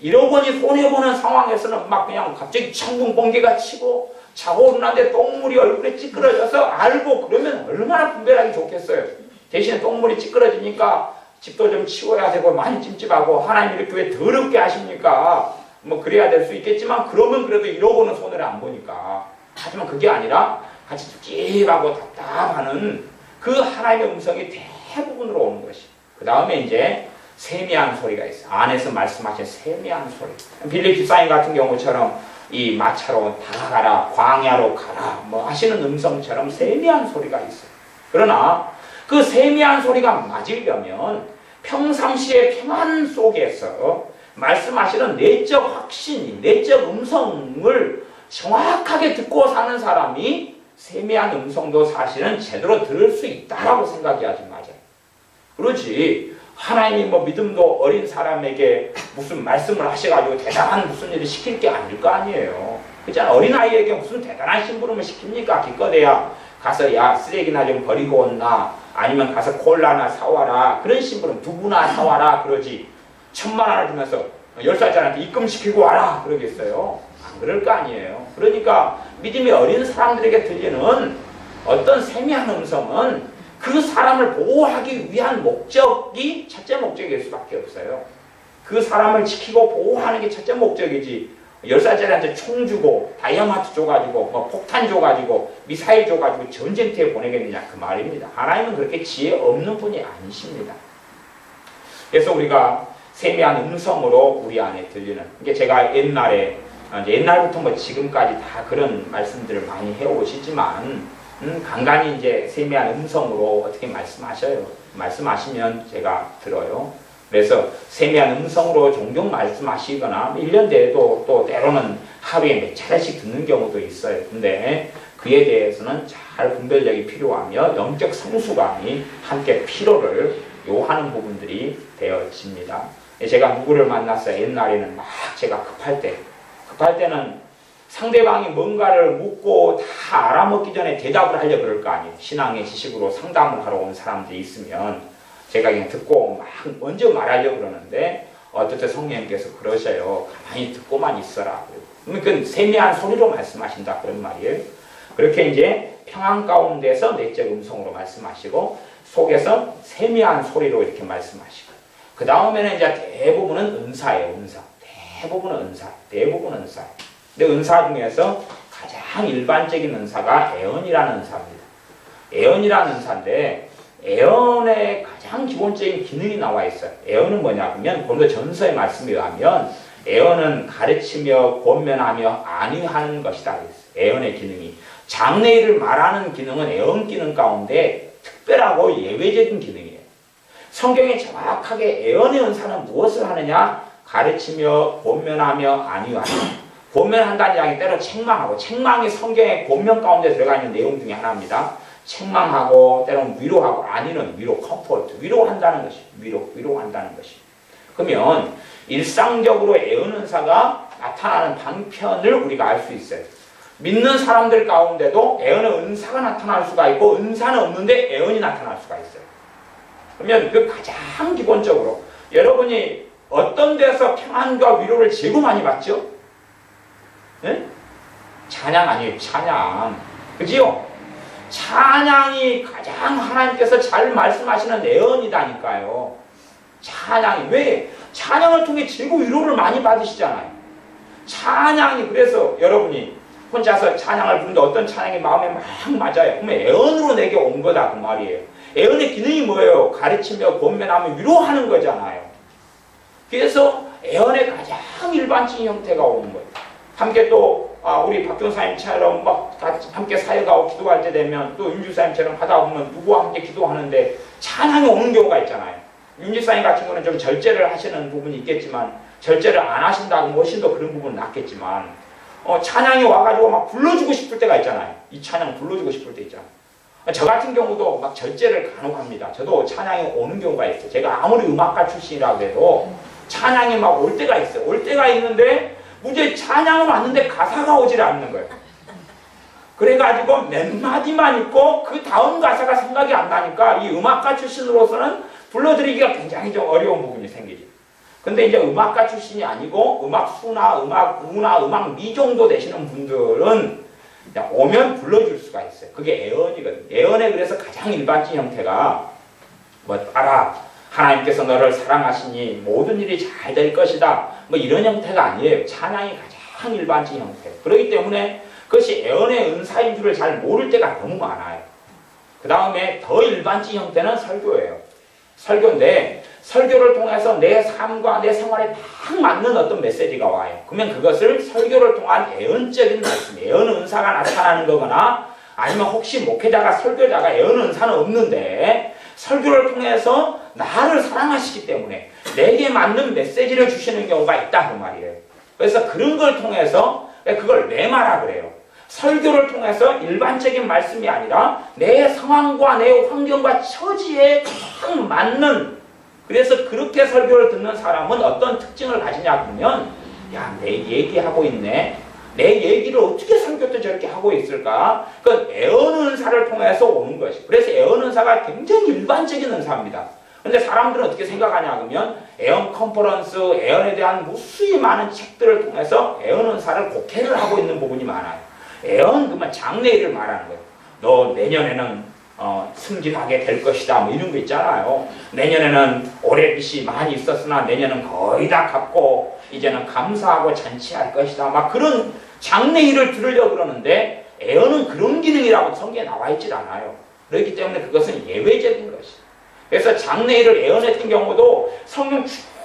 1억 원이 손해보는 상황에서는 막 그냥 갑자기 천둥 번개가 치고 자고 일어났는데 똥물이 얼굴에 찌그러져서 알고 그러면 얼마나 분별하기 좋겠어요. 대신에 똥물이 찌그러지니까 집도 좀 치워야 되고 많이 찜찜하고 하나님 이렇게 왜 더럽게 하십니까? 뭐 그래야 될 수 있겠지만 그러면 그래도 1억 원은 손해를 안 보니까. 하지만 그게 아니라 같이 찝찝하고 답답하는 그 하나님의 음성이 대부분으로 오는 것이. 그 다음에 이제 세미한 소리가 있어요. 안에서 말씀하신 세미한 소리. 빌립 집사님 같은 경우처럼 이 마차로 다가가라, 광야로 가라 뭐 하시는 음성처럼 세미한 소리가 있어요. 그러나 그 세미한 소리가 맞으려면 평상시의 평안 속에서 말씀하시는 내적 확신, 내적 음성을 정확하게 듣고 사는 사람이 세미한 음성도 사실은 제대로 들을 수 있다라고 생각해야지 맞아요. 그렇지 하나님이 뭐 믿음도 어린 사람에게 무슨 말씀을 하셔가지고 대단한 무슨 일을 시킬 게 아닐 거 아니에요. 그렇잖아. 어린아이에게 무슨 대단한 심부름을 시킵니까? 기껏해야 가서 야 쓰레기나 좀 버리고 온나 아니면 가서 콜라나 사와라 그런 심부름 두부나 사와라 그러지 1,000만 원을 주면서 10살짜리한테 입금시키고 와라 그러겠어요? 안 그럴 거 아니에요. 그러니까 믿음이 어린 사람들에게 들리는 어떤 세미한 음성은 그 사람을 보호하기 위한 목적이 첫째 목적일 수밖에 없어요. 그 사람을 지키고 보호하는 게 첫째 목적이지 10살짜리한테 총 주고 다이아마트 줘가지고 뭐 폭탄 줘가지고 미사일 줘가지고 전쟁터에 보내겠느냐 그 말입니다. 하나님은 그렇게 지혜 없는 분이 아니십니다. 그래서 우리가 세미한 음성으로 우리 안에 들리는 이게 제가 옛날부터 뭐 지금까지 다 그런 말씀들을 많이 해오시지만 간간히 이제 세미한 음성으로 어떻게 말씀하시면 제가 들어요. 그래서 세미한 음성으로 종종 말씀하시거나 1년 내에도 또 때로는 하루에 몇 차례씩 듣는 경우도 있어요. 근데 그에 대해서는 잘 분별력이 필요하며 영적 성수감이 함께 필요를 요하는 부분들이 되어집니다. 제가 누구를 만났어요. 옛날에는 막 제가 급할 때는 상대방이 뭔가를 묻고 다 알아먹기 전에 대답을 하려고 그럴 거 아니에요. 신앙의 지식으로 상담을 하러 온 사람들이 있으면 제가 그냥 듣고 막 먼저 말하려고 그러는데 어떨 때 성령님께서 그러셔요. 가만히 듣고만 있어라. 그러니까 세미한 소리로 말씀하신다 그런 말이에요. 그렇게 이제 평안 가운데서 내적 음성으로 말씀하시고 속에서 세미한 소리로 이렇게 말씀하시고 그 다음에는 이제 대부분은 은사예요. 은사. 대부분은 은사. 근데 은사 중에서 가장 일반적인 은사가 애언이라는 은사입니다. 애언이라는 은사인데 애언의 가장 기본적인 기능이 나와 있어요. 애언은 뭐냐 하면 고린도전서의 말씀에 의하면 애언은 가르치며 권면하며 안위하는 것이다. 애언의 기능이 장래일을 말하는 기능은 애언 기능 가운데 특별하고 예외적인 기능이에요. 성경에 정확하게 애언의 은사는 무엇을 하느냐? 가르치며 권면하며 안위하며 권면한다는 이야기 때로 책망하고 책망이 성경의 권면 가운데 들어가 있는 내용 중에 하나입니다. 책망하고 때로는 위로하고 안위는 위로, 컴포트, 위로한다는 것이 위로한다는 것이. 그러면 일상적으로 애언 은사가 나타나는 방편을 우리가 알 수 있어요. 믿는 사람들 가운데도 애언의 은사가 나타날 수가 있고 은사는 없는데 애언이 나타날 수가 있어요. 그러면 그 가장 기본적으로 여러분이 어떤 데서 평안과 위로를 제일 많이 받죠? 네? 찬양 아니에요. 찬양. 그지요? 찬양이 가장 하나님께서 잘 말씀하시는 애언이다니까요. 찬양이. 왜? 찬양을 통해 제일 위로를 많이 받으시잖아요. 찬양이 그래서 여러분이 혼자서 찬양을 부르는데 어떤 찬양이 마음에 막 맞아요. 그러면 애언으로 내게 온 거다 그 말이에요. 애언의 기능이 뭐예요? 가르치며 권면하며 위로하는 거잖아요. 그래서 애언의 가장 일반적인 형태가 오는 거예요. 함께 또 우리 박종사님처럼 막 함께 사역하고 기도할 때 되면 또 윤주사님처럼 하다 보면 누구와 함께 기도하는데 찬양이 오는 경우가 있잖아요. 윤주사님 같은 경우는 좀 절제를 하시는 부분이 있겠지만 절제를 안 하신다고 훨씬 더 그런 부분은 낫겠지만 찬양이 와가지고 막 불러주고 싶을 때가 있잖아요. 이 찬양 불러주고 싶을 때 있잖아요. 저 같은 경우도 막 절제를 간혹 합니다. 저도 찬양이 오는 경우가 있어요. 제가 아무리 음악가 출신이라고 해도 찬양이 막 올 때가 있어요. 올 때가 있는데 문제 찬양은 왔는데 가사가 오질 않는 거예요. 그래가지고 몇 마디만 있고 그 다음 가사가 생각이 안 나니까 이 음악가 출신으로서는 불러드리기가 굉장히 좀 어려운 부분이 생기죠. 근데 이제 음악가 출신이 아니고 음악수나 음악우나 음악미 정도 되시는 분들은 그냥 오면 불러줄 수가 있어요. 그게 애언이거든요. 애언의 그래서 가장 일반적인 형태가 알아. 하나님께서 너를 사랑하시니 모든 일이 잘 될 것이다. 뭐 이런 형태가 아니에요. 찬양이 가장 일반적인 형태. 그렇기 때문에 그것이 애언의 은사인 줄을 잘 모를 때가 너무 많아요. 그 다음에 더 일반적인 형태는 설교예요. 설교인데 설교를 통해서 내 삶과 내 생활에 딱 맞는 어떤 메시지가 와요. 그러면 그것을 설교를 통한 애언적인 말씀, 애언 은사가 나타나는 거거나 아니면 혹시 목회자가 설교자가 애언 은사는 없는데 설교를 통해서 나를 사랑하시기 때문에 내게 맞는 메시지를 주시는 경우가 있다 그 말이에요. 그래서 그런 걸 통해서 그걸 메마라 그래요. 설교를 통해서 일반적인 말씀이 아니라 내 상황과 내 환경과 처지에 딱 맞는, 그래서 그렇게 설교를 듣는 사람은 어떤 특징을 가지냐 그러면 야, 내 얘기하고 있네. 내 얘기를 어떻게 설교 때 저렇게 하고 있을까? 그 애언 은사를 통해서 오는 것이. 그래서 애언 은사가 굉장히 일반적인 은사입니다. 근데 사람들은 어떻게 생각하냐 그러면 애언 컨퍼런스, 애언에 대한 무수히 많은 책들을 통해서 애언 은사를 곡해를 하고 있는 부분이 많아요. 애언 그러면 장래일을 말하는 거예요. 너 내년에는 승진하게 될 것이다 뭐 이런 거 있잖아요. 내년에는 올해 빚이 많이 있었으나 내년은 거의 다 갚고 이제는 감사하고 잔치할 것이다 막 그런 장래일을 들으려고 그러는데 애언은 그런 기능이라고 성경에 나와 있질 않아요. 그렇기 때문에 그것은 예외적인 것이에요. 그래서 장래일을 애언했던 경우도 성경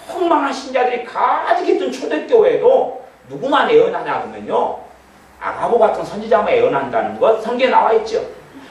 충만한 신자들이 가득 있던 초대교회도 누구만 애언하냐 그러면요 아가보 같은 선지자만 애언한다는 것 성경에 나와 있죠.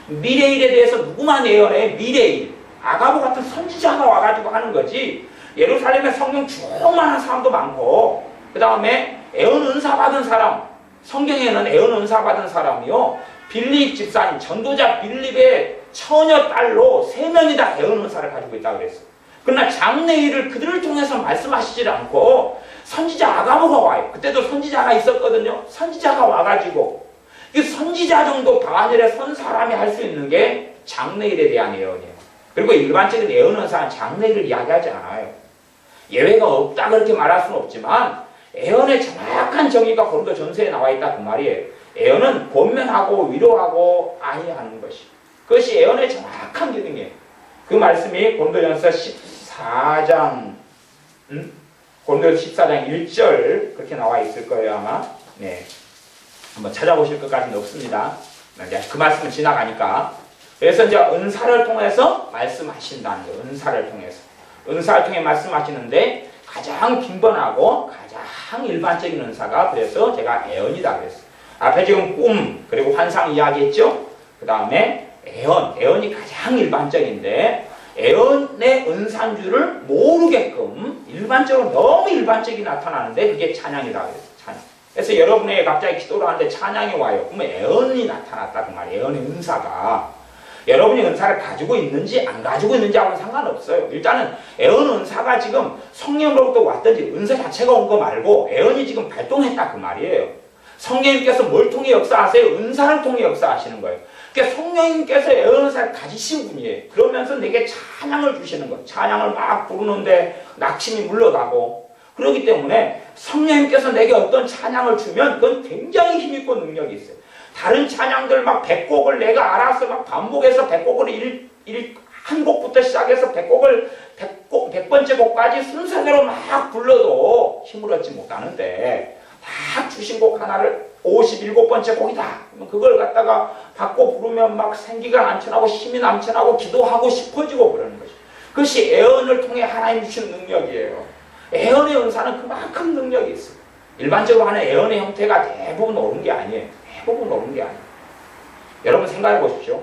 미래일에 대해서 누구만 애언해? 미래일 아가보 같은 선지자가 와가지고 하는 거지. 예루살렘에 성경 충만한 사람도 많고 그 다음에 애언 은사 받은 사람 성경에는 애언 은사 받은 사람이요 빌립 집사님 전도자 빌립의 처녀 딸로 3명이 다 애언 은사를 가지고 있다고 그랬어요. 그러나 장래일을 그들을 통해서 말씀하시질 않고 선지자 아가보가 와요. 그때도 선지자가 있었거든요. 선지자가 와가지고 이 선지자 정도 바하늘에 선 사람이 할 수 있는 게 장래일에 대한 애언이에요. 그리고 일반적인 애언 은사는 장래일을 이야기하지 않아요. 예외가 없다 그렇게 말할 수는 없지만 애언의 정확한 정의가 고린도 전서에 나와 있다 그 말이에요. 애언은 권면하고 위로하고 안위하는 것이 그것이 애언의 정확한 기능이에요. 그 말씀이 고린도전서 14장 고린도 14장 1절 그렇게 나와 있을 거예요 아마. 네, 한번 찾아보실 것까지는 없습니다. 이제 그 말씀은 지나가니까. 그래서 이제 은사를 통해서 말씀하신다는 거예요. 은사를 통해서. 은사를 통해 말씀하시는데 가장 빈번하고 가장 일반적인 은사가 그래서 제가 애언이다 그랬어요. 앞에 지금 꿈 그리고 환상 이야기했죠. 그 다음에 애언이 가장 일반적인데 애언의 은사인 줄을 모르게끔 일반적으로 너무 일반적이 나타나는데 그게 찬양이다 그랬어요. 찬양. 그래서 여러분의 갑자기 기도를 하는데 찬양이 와요. 그러면 애언이 나타났다 그 말이에요. 애언의 은사가. 여러분이 은사를 가지고 있는지 안 가지고 있는지하고는 상관없어요. 일단은 애언 은사가 지금 성령으로부터 왔든지 은사 자체가 온 거 말고 애언이 지금 발동했다 그 말이에요. 성령님께서 뭘 통해 역사하세요? 은사를 통해 역사하시는 거예요. 그러니까 성령님께서 애언 은사를 가지신 분이에요. 그러면서 내게 찬양을 주시는 거예요. 찬양을 막 부르는데 낙심이 물러가고 그렇기 때문에 성령님께서 내게 어떤 찬양을 주면 그건 굉장히 힘있고 능력이 있어요. 다른 찬양들 막 100곡을 내가 알아서 막 반복해서 100곡을 한 곡부터 시작해서 100번째 곡까지 순서대로 막 불러도 힘을 얻지 못하는데 딱 주신 곡 하나를 57번째 곡이다. 그걸 갖다가 받고 부르면 막 생기가 넘쳐나고 힘이 넘쳐나고 기도하고 싶어지고 그러는 거죠. 그것이 애언을 통해 하나님 주신 능력이에요. 애언의 은사는 그만큼 능력이 있어요. 일반적으로 하는 애언의 형태가 대부분 옳은 게 아니에요. 대부분 옳은 게 아니에요. 여러분 생각해 보십시오.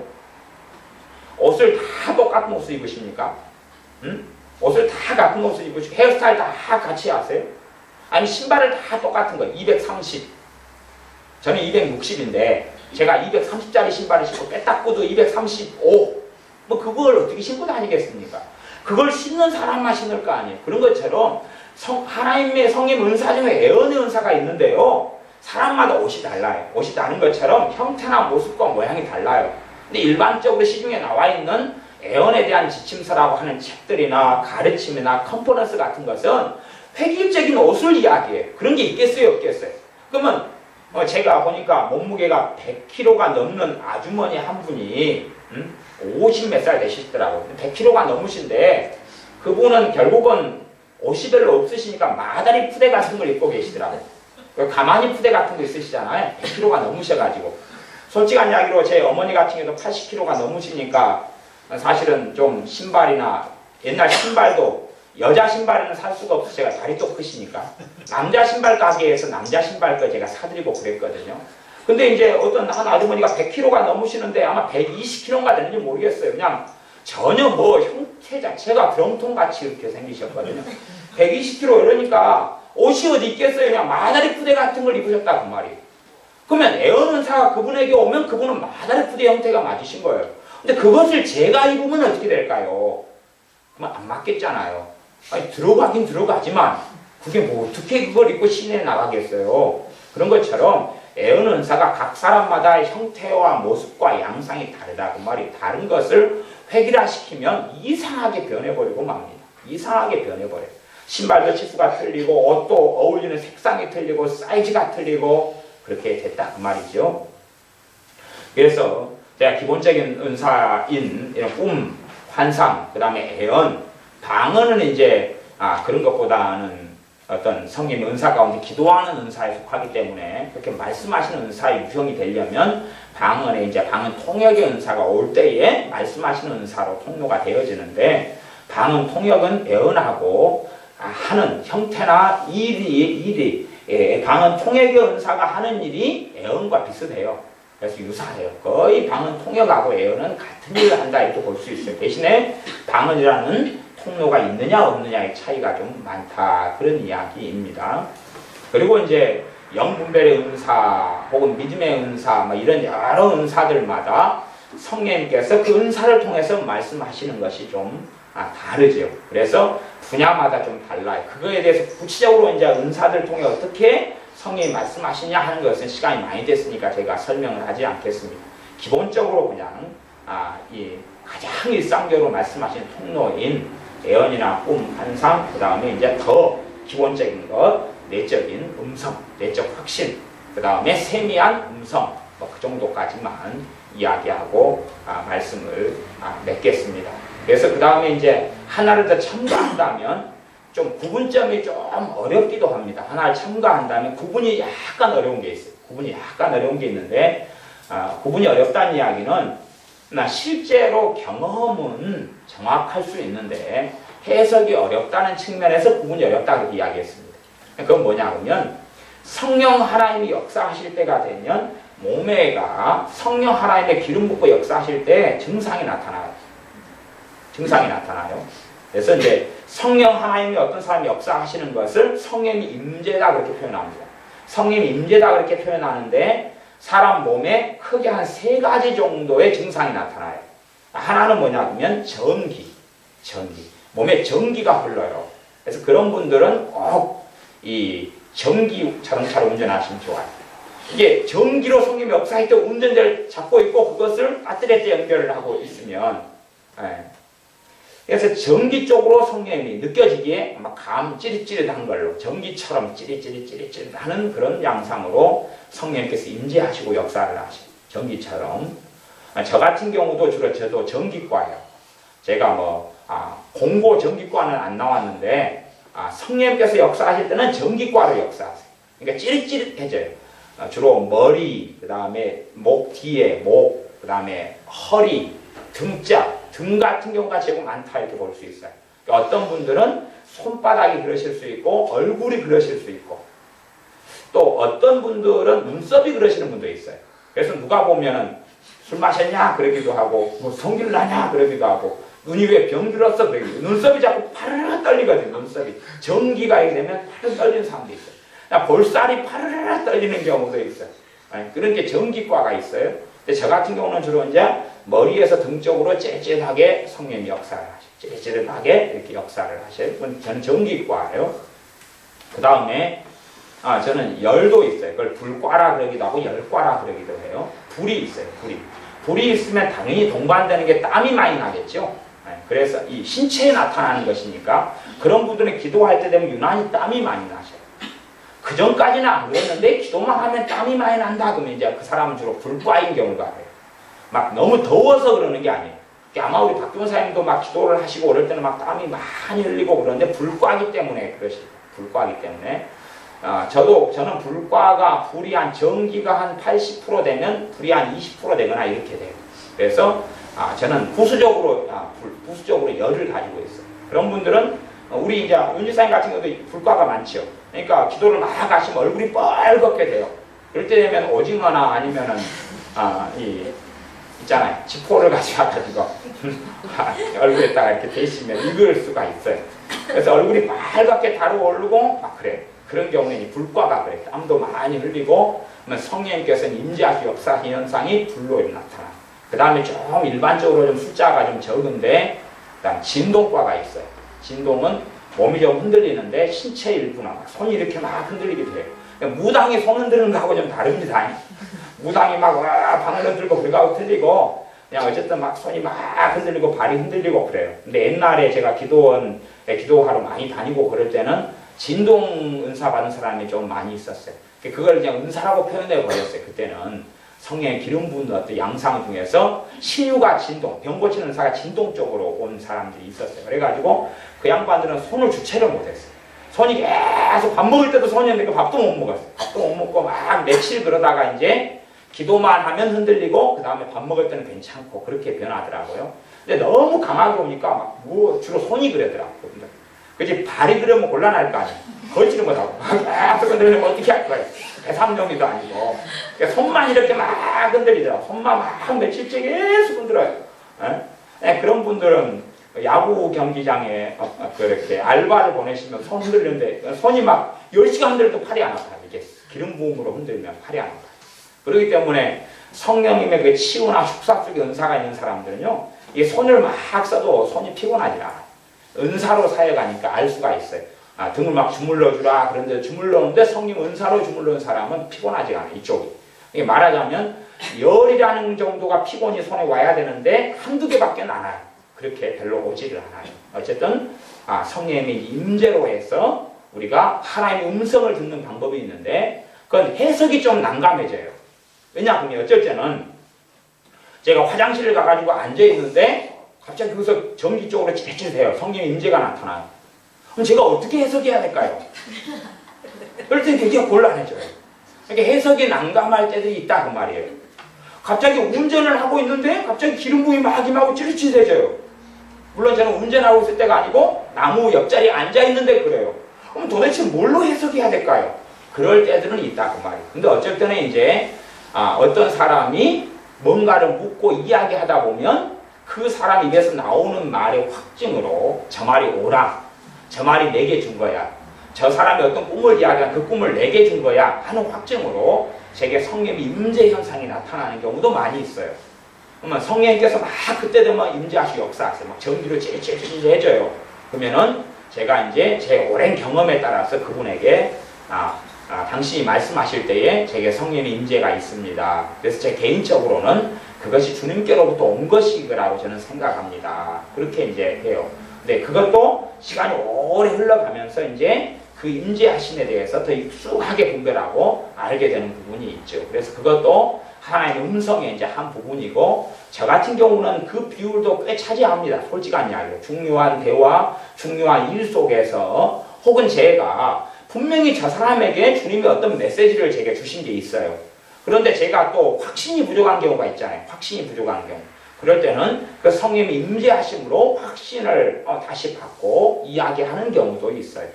옷을 다 똑같은 옷을 입으십니까? 응? 옷을 다 같은 옷을 입으시고 헤어스타일 다 같이 하세요? 아니 신발을 다 똑같은 거 230 저는 260인데 제가 230짜리 신발을 신고 빼딱구도 235 뭐 그걸 어떻게 신고 다니겠습니까? 그걸 신는 사람만 신을 거 아니에요. 그런 것처럼 하나님의 성령 은사 중에 애언의 은사가 있는데요. 사람마다 옷이 달라요. 옷이 다른 것처럼 형태나 모습과 모양이 달라요. 근데 일반적으로 시중에 나와 있는 애언에 대한 지침서라고 하는 책들이나 가르침이나 컨퍼런스 같은 것은 획일적인 옷을 이야기해요. 그런 게 있겠어요? 없겠어요? 그러면 제가 보니까 몸무게가 100kg가 넘는 아주머니 한 분이 50 몇 살 되시더라고요. 100kg가 넘으신데 그분은 결국은 옷이 별로 없으시니까 마다리 푸대 같은 걸 입고 계시더라고요. 가만히 푸대 같은 거 있으시잖아요. 100kg가 넘으셔가지고 솔직한 이야기로 제 어머니 같은 경우도 80kg가 넘으시니까 사실은 좀 신발이나 옛날 신발도 여자 신발은 살 수가 없어서 제가 다리 또 크시니까 남자 신발 가게에서 남자 신발 거 제가 사드리고 그랬거든요. 근데 이제 어떤 한 아주머니가 100kg가 넘으시는데 아마 120kg가 되는지 모르겠어요. 그냥 전혀 뭐 형태 자체가 드럼통같이 이렇게 생기셨거든요. 120kg 이러니까 옷이 어디 있겠어요. 그냥 마다리 푸대 같은 걸 입으셨다 그 말이에요. 그러면 애언 은사가 그분에게 오면 그분은 마다리 푸대 형태가 맞으신 거예요. 근데 그것을 제가 입으면 어떻게 될까요? 그러면 안 맞겠잖아요. 아니 들어가긴 들어가지만 그게 뭐 어떻게 그걸 입고 시내에 나가겠어요. 그런 것처럼 애언 은사가 각 사람마다의 형태와 모습과 양상이 다르다. 그 말이 다른 것을 획일화시키면 이상하게 변해버리고 맙니다. 이상하게 변해버려요. 신발도 치수가 틀리고 옷도 어울리는 색상이 틀리고 사이즈가 틀리고 그렇게 됐다 그 말이죠. 그래서 제가 기본적인 은사인 이런 꿈, 환상, 그 다음에 애언, 방언은 이제 그런 것보다는 어떤 성님 은사 가운데 기도하는 은사에 속하기 때문에 그렇게 말씀하시는 은사의 유형이 되려면 방언에 이제 방언 통역의 은사가 올 때에 말씀하시는 은사로 통로가 되어지는데 방언 통역은 애언하고 하는 형태나 일이 방언 통역의 은사가 하는 일이 애언과 비슷해요. 그래서 유사해요. 거의 방언 통역하고 애언은 같은 일을 한다 이렇게 볼 수 있어요. 대신에 방언이라는 통로가 있느냐 없느냐의 차이가 좀 많다 그런 이야기입니다. 그리고 이제 영분별의 은사 혹은 믿음의 은사 이런 여러 은사들마다 성령님께서 그 은사를 통해서 말씀하시는 것이 좀 다르죠. 그래서 분야마다 좀 달라요. 그거에 대해서 구체적으로 이제 은사들 통해 어떻게 성령이 말씀하시냐 하는 것은 시간이 많이 됐으니까 제가 설명을 하지 않겠습니다. 기본적으로 그냥 이 가장 일상적으로 말씀하시는 통로인 애언이나 꿈, 환상, 그 다음에 이제 더 기본적인 것, 내적인 음성, 내적 확신, 그 다음에 세미한 음성, 그 정도까지만 이야기하고 말씀을 맺겠습니다. 그래서 그 다음에 이제 하나를 더 첨가한다면 좀 구분점이 좀 어렵기도 합니다. 하나를 첨가한다면 구분이 약간 어려운 게 있어요. 구분이 약간 어려운 게 있는데 구분이 어렵다는 이야기는 실제로 경험은 정확할 수 있는데 해석이 어렵다는 측면에서 구분이 어렵다 그렇게 이야기했습니다. 그건 뭐냐 하면 성령 하나님이 역사하실 때가 되면 몸에가 성령 하나님의 기름 붓고 역사하실 때 증상이 나타나요. 증상이 나타나요. 그래서 이제 성령 하나님이 어떤 사람이 역사하시는 것을 성령이 임재다 그렇게 표현합니다. 성령이 임재다 그렇게 표현하는데 사람 몸에 크게 한 3가지 정도의 증상이 나타나요. 하나는 뭐냐면 전기. 몸에 전기가 흘러요. 그래서 그런 분들은 꼭 이 전기 자동차를 운전하시면 좋아요. 이게 전기로 성령이 역사할 때 운전대를 잡고 있고 그것을 배터리에 연결을 하고 있으면 그래서 전기 쪽으로 성령이 느껴지기에 막 찌릿찌릿한 걸로 전기처럼 찌릿찌릿 하는 그런 양상으로 성령님께서 임재하시고 역사를 하시고 전기처럼 저 같은 경우도 주로 저도 전기과예요. 제가 공고 전기과는 안 나왔는데 성령님께서 역사하실 때는 전기과로 역사하세요. 그러니까 찌릿찌릿해져요. 주로 머리, 그 다음에 목 뒤에 목, 그 다음에 허리, 등짝, 등 같은 경우가 제법 많다 이렇게 볼 수 있어요. 그러니까 어떤 분들은 손바닥이 그러실 수 있고 얼굴이 그러실 수 있고 또 어떤 분들은 눈썹이 그러시는 분도 있어요. 그래서 누가 보면은 술 마셨냐 그러기도 하고 성질 나냐 그러기도 하고 눈이 왜 병들었어 그러기도 눈썹이 자꾸 파르르 떨리거든요. 눈썹이 전기가 이렇게 되면 파르르 떨리는 사람도 있어요. 볼살이 파르르 떨리는 경우도 있어요. 그런 게 전기과가 있어요. 근데 저 같은 경우는 주로 이제 머리에서 등 쪽으로 찌릿찌릿하게 성령이 역사를 하셔요. 찌릿찌릿하게 이렇게 역사를 하셔요. 저는 전기과예요. 그 다음에 저는 열도 있어요. 그걸 불과라 그러기도 하고 열과라 그러기도 해요. 불이 있어요. 불이 있으면 당연히 동반되는 게 땀이 많이 나겠죠. 그래서 이 신체에 나타나는 것이니까 그런 분들은 기도할 때 되면 유난히 땀이 많이 나셔요. 그 전까지는 안 그랬는데 기도만 하면 땀이 많이 난다 그러면 이제 그 사람은 주로 불과인 경우가 돼요. 막 너무 더워서 그러는 게 아니에요. 아마 우리 박교사님도 막 기도를 하시고 그럴 때는 막 땀이 많이 흘리고 그러는데 불과기 때문에 그러시죠. 불과기 때문에. 저는 불이 한 전기가 한 80% 되면 불이 한 20% 되거나 이렇게 돼요. 그래서 저는 부수적으로 열을 가지고 있어요. 그런 분들은 우리 이제 윤지사님 같은 경우도 불과가 많죠. 그러니까 기도를 막 하시면 얼굴이 빨갛게 돼요. 그럴 때 되면 오징어나 아니면은 있잖아요. 지포를 가져와가지고 얼굴에다가 이렇게 대시면 익을 수가 있어요. 그래서 얼굴이 빨갛게 달아오르고 막 그래요. 그런 경우는 불과가 그래요. 땀도 많이 흘리고 성령님께서는 임재하시 역사 현상이 불로 나타나요. 그 다음에 좀 일반적으로 좀 숫자가 좀 적은데 그다음 진동과가 있어요. 진동은 몸이 좀 흔들리는데 신체 일부나 손이 이렇게 막 흔들리기도 해요. 무당이 손 흔드는 거하고 좀 다릅니다. 무당이 막 방을 흔들고 그거하고 틀리고 그냥 어쨌든 막 손이 막 흔들리고 발이 흔들리고 그래요. 근데 옛날에 제가 기도원에 기도하러 많이 다니고 그럴 때는 진동 은사 받은 사람이 좀 많이 있었어요. 그걸 그냥 은사라고 표현해 버렸어요. 그때는 성령의 기름 부은 어떤 양상 중에서 신유가 진동, 병 고치는 은사가 진동 쪽으로 온 사람들이 있었어요. 그래가지고 그 양반들은 손을 주체를 못했어요. 손이 계속 밥 먹을 때도 손이 없는데 밥도 못 먹었어요. 밥도 못 먹고 막 며칠 그러다가 이제 기도만 하면 흔들리고 그 다음에 밥 먹을 때는 괜찮고 그렇게 변하더라고요. 근데 너무 강하게 오니까 막 뭐 주로 손이 그러더라고요. 그치 발이 그러면 곤란할 거 아니에요. 걸치는 거다고 계속 흔들리면 어떻게 할 거예요. 배삼룡이도 아니고 그러니까 손만 이렇게 막 흔들리더라고요. 손만 막 며칠째 계속 흔들어요. 네, 그런 분들은 야구 경기장에 그렇게 알바를 보내시면 손 흔들리는데 손이 막 10시간 흔들려도 팔이 안 아파요. 이게 기름 부음으로 흔들면 팔이 안 아파요. 그렇기 때문에 성령님의 그 치유나 축사 쪽에 은사가 있는 사람들은요, 이 손을 막 써도 손이 피곤하지 않아요. 은사로 사역하니까 알 수가 있어요. 등을 막 주물러 주라 그런데 주물러는데 성령 은사로 주물러는 사람은 피곤하지 않아요. 이쪽이. 이게 말하자면 열이라는 정도가 피곤이 손에 와야 되는데 한두 개밖에 안 와요. 그렇게 별로 오지를 않아요. 어쨌든 성령님의 임재로 해서 우리가 하나님의 음성을 듣는 방법이 있는데 그건 해석이 좀 난감해져요. 왜냐하면 어쩔 때는 제가 화장실을 가가지고 앉아있는데 갑자기 거기서 전기 쪽으로 찔찔해요. 성령의 임재가 나타나요. 그럼 제가 어떻게 해석해야 될까요? 그럴 때 굉장히 곤란해져요. 그러니까 해석이 난감할 때들이 있다 그 말이에요. 갑자기 운전을 하고 있는데 갑자기 기름 부음이 막 임하고 찌릿찌릿해져요. 물론 저는 운전하고 있을 때가 아니고 나무 옆자리에 앉아있는데 그래요. 그럼 도대체 뭘로 해석해야 될까요? 그럴 때들은 있다 그 말이에요. 근데 어쩔 때는 이제 어떤 사람이 뭔가를 묻고 이야기하다 보면 그 사람 입에서 나오는 말의 확증으로 저 말이 옳아. 저 말이 내게 준 거야. 저 사람이 어떤 꿈을 이야기한 그 꿈을 내게 준 거야 하는 확증으로 제게 성령의 임재 현상이 나타나는 경우도 많이 있어요. 그러면 성령님께서 막 그때 되면 임재하시고 역사하세요. 막 전기로 찔찔찔 해줘요. 그러면은 제가 이제 제 오랜 경험에 따라서 그분에게 당신이 말씀하실 때에 제게 성령의 임재가 있습니다. 그래서 제 개인적으로는 그것이 주님께로부터 온 것이라고 저는 생각합니다. 그렇게 이제 해요. 근데 그것도 시간이 오래 흘러가면서 이제 그 임재하심에 대해서 더 익숙하게 분별하고 알게 되는 부분이 있죠. 그래서 그것도 하나님의 음성의 이제 한 부분이고, 저 같은 경우는 그 비율도 꽤 차지합니다. 솔직한 이야기로. 중요한 대화, 중요한 일 속에서 혹은 제가 분명히 저 사람에게 주님이 어떤 메시지를 제게 주신 게 있어요. 그런데 제가 또 확신이 부족한 경우가 있잖아요. 확신이 부족한 경우. 그럴 때는 그 성령의 임재하심으로 확신을 다시 받고 이야기하는 경우도 있어요.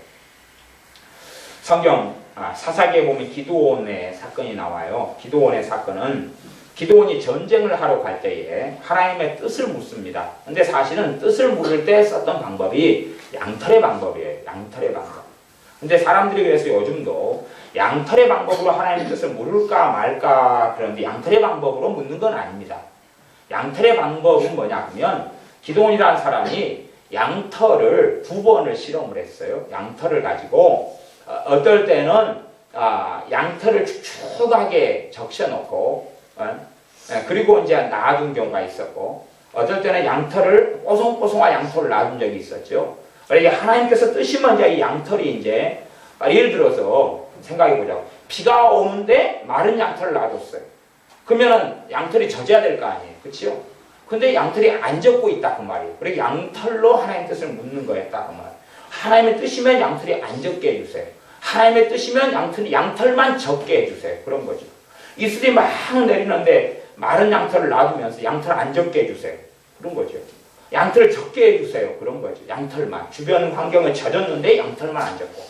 성경 사사기에 보면 기드온의 사건이 나와요. 기드온의 사건은 기드온이 전쟁을 하러 갈 때에 하나님의 뜻을 묻습니다. 근데 사실은 뜻을 물을 때 썼던 방법이 양털의 방법이에요. 양털의 방법. 근데 사람들이 그래서 요즘도 양털의 방법으로 하나님의 뜻을 물을까 말까 그런데 양털의 방법으로 묻는 건 아닙니다. 양털의 방법은 뭐냐 하면 기드온이라는 사람이 양털을 2번을 실험을 했어요. 양털을 가지고 어떨 때는 양털을 축축하게 적셔놓고 그리고 이제 놔둔 경우가 있었고, 어떨 때는 양털을 뽀송뽀송한 양털을 놔둔 적이 있었죠. 이게 하나님께서 뜨시면 이제 이 양털이 이제 예를 들어서 생각해보자고, 비가 오는데 마른 양털을 놔뒀어요. 그러면은 양털이 젖어야 될 거 아니에요, 그렇죠? 근데 양털이 안 젖고 있다 그 말이에요. 그래서 양털로 하나님의 뜻을 묻는 거였다 그 말. 하나님의 뜻이면 양털이 안 젖게 해주세요. 하나님의 뜻이면 양털만 적게 해주세요. 그런 거죠. 이슬이 막 내리는데 마른 양털을 놔두면서 양털 안 적게 해주세요. 그런 거죠. 양털을 적게 해주세요. 그런 거죠. 양털만. 주변 환경은 젖었는데 양털만 안 젖고,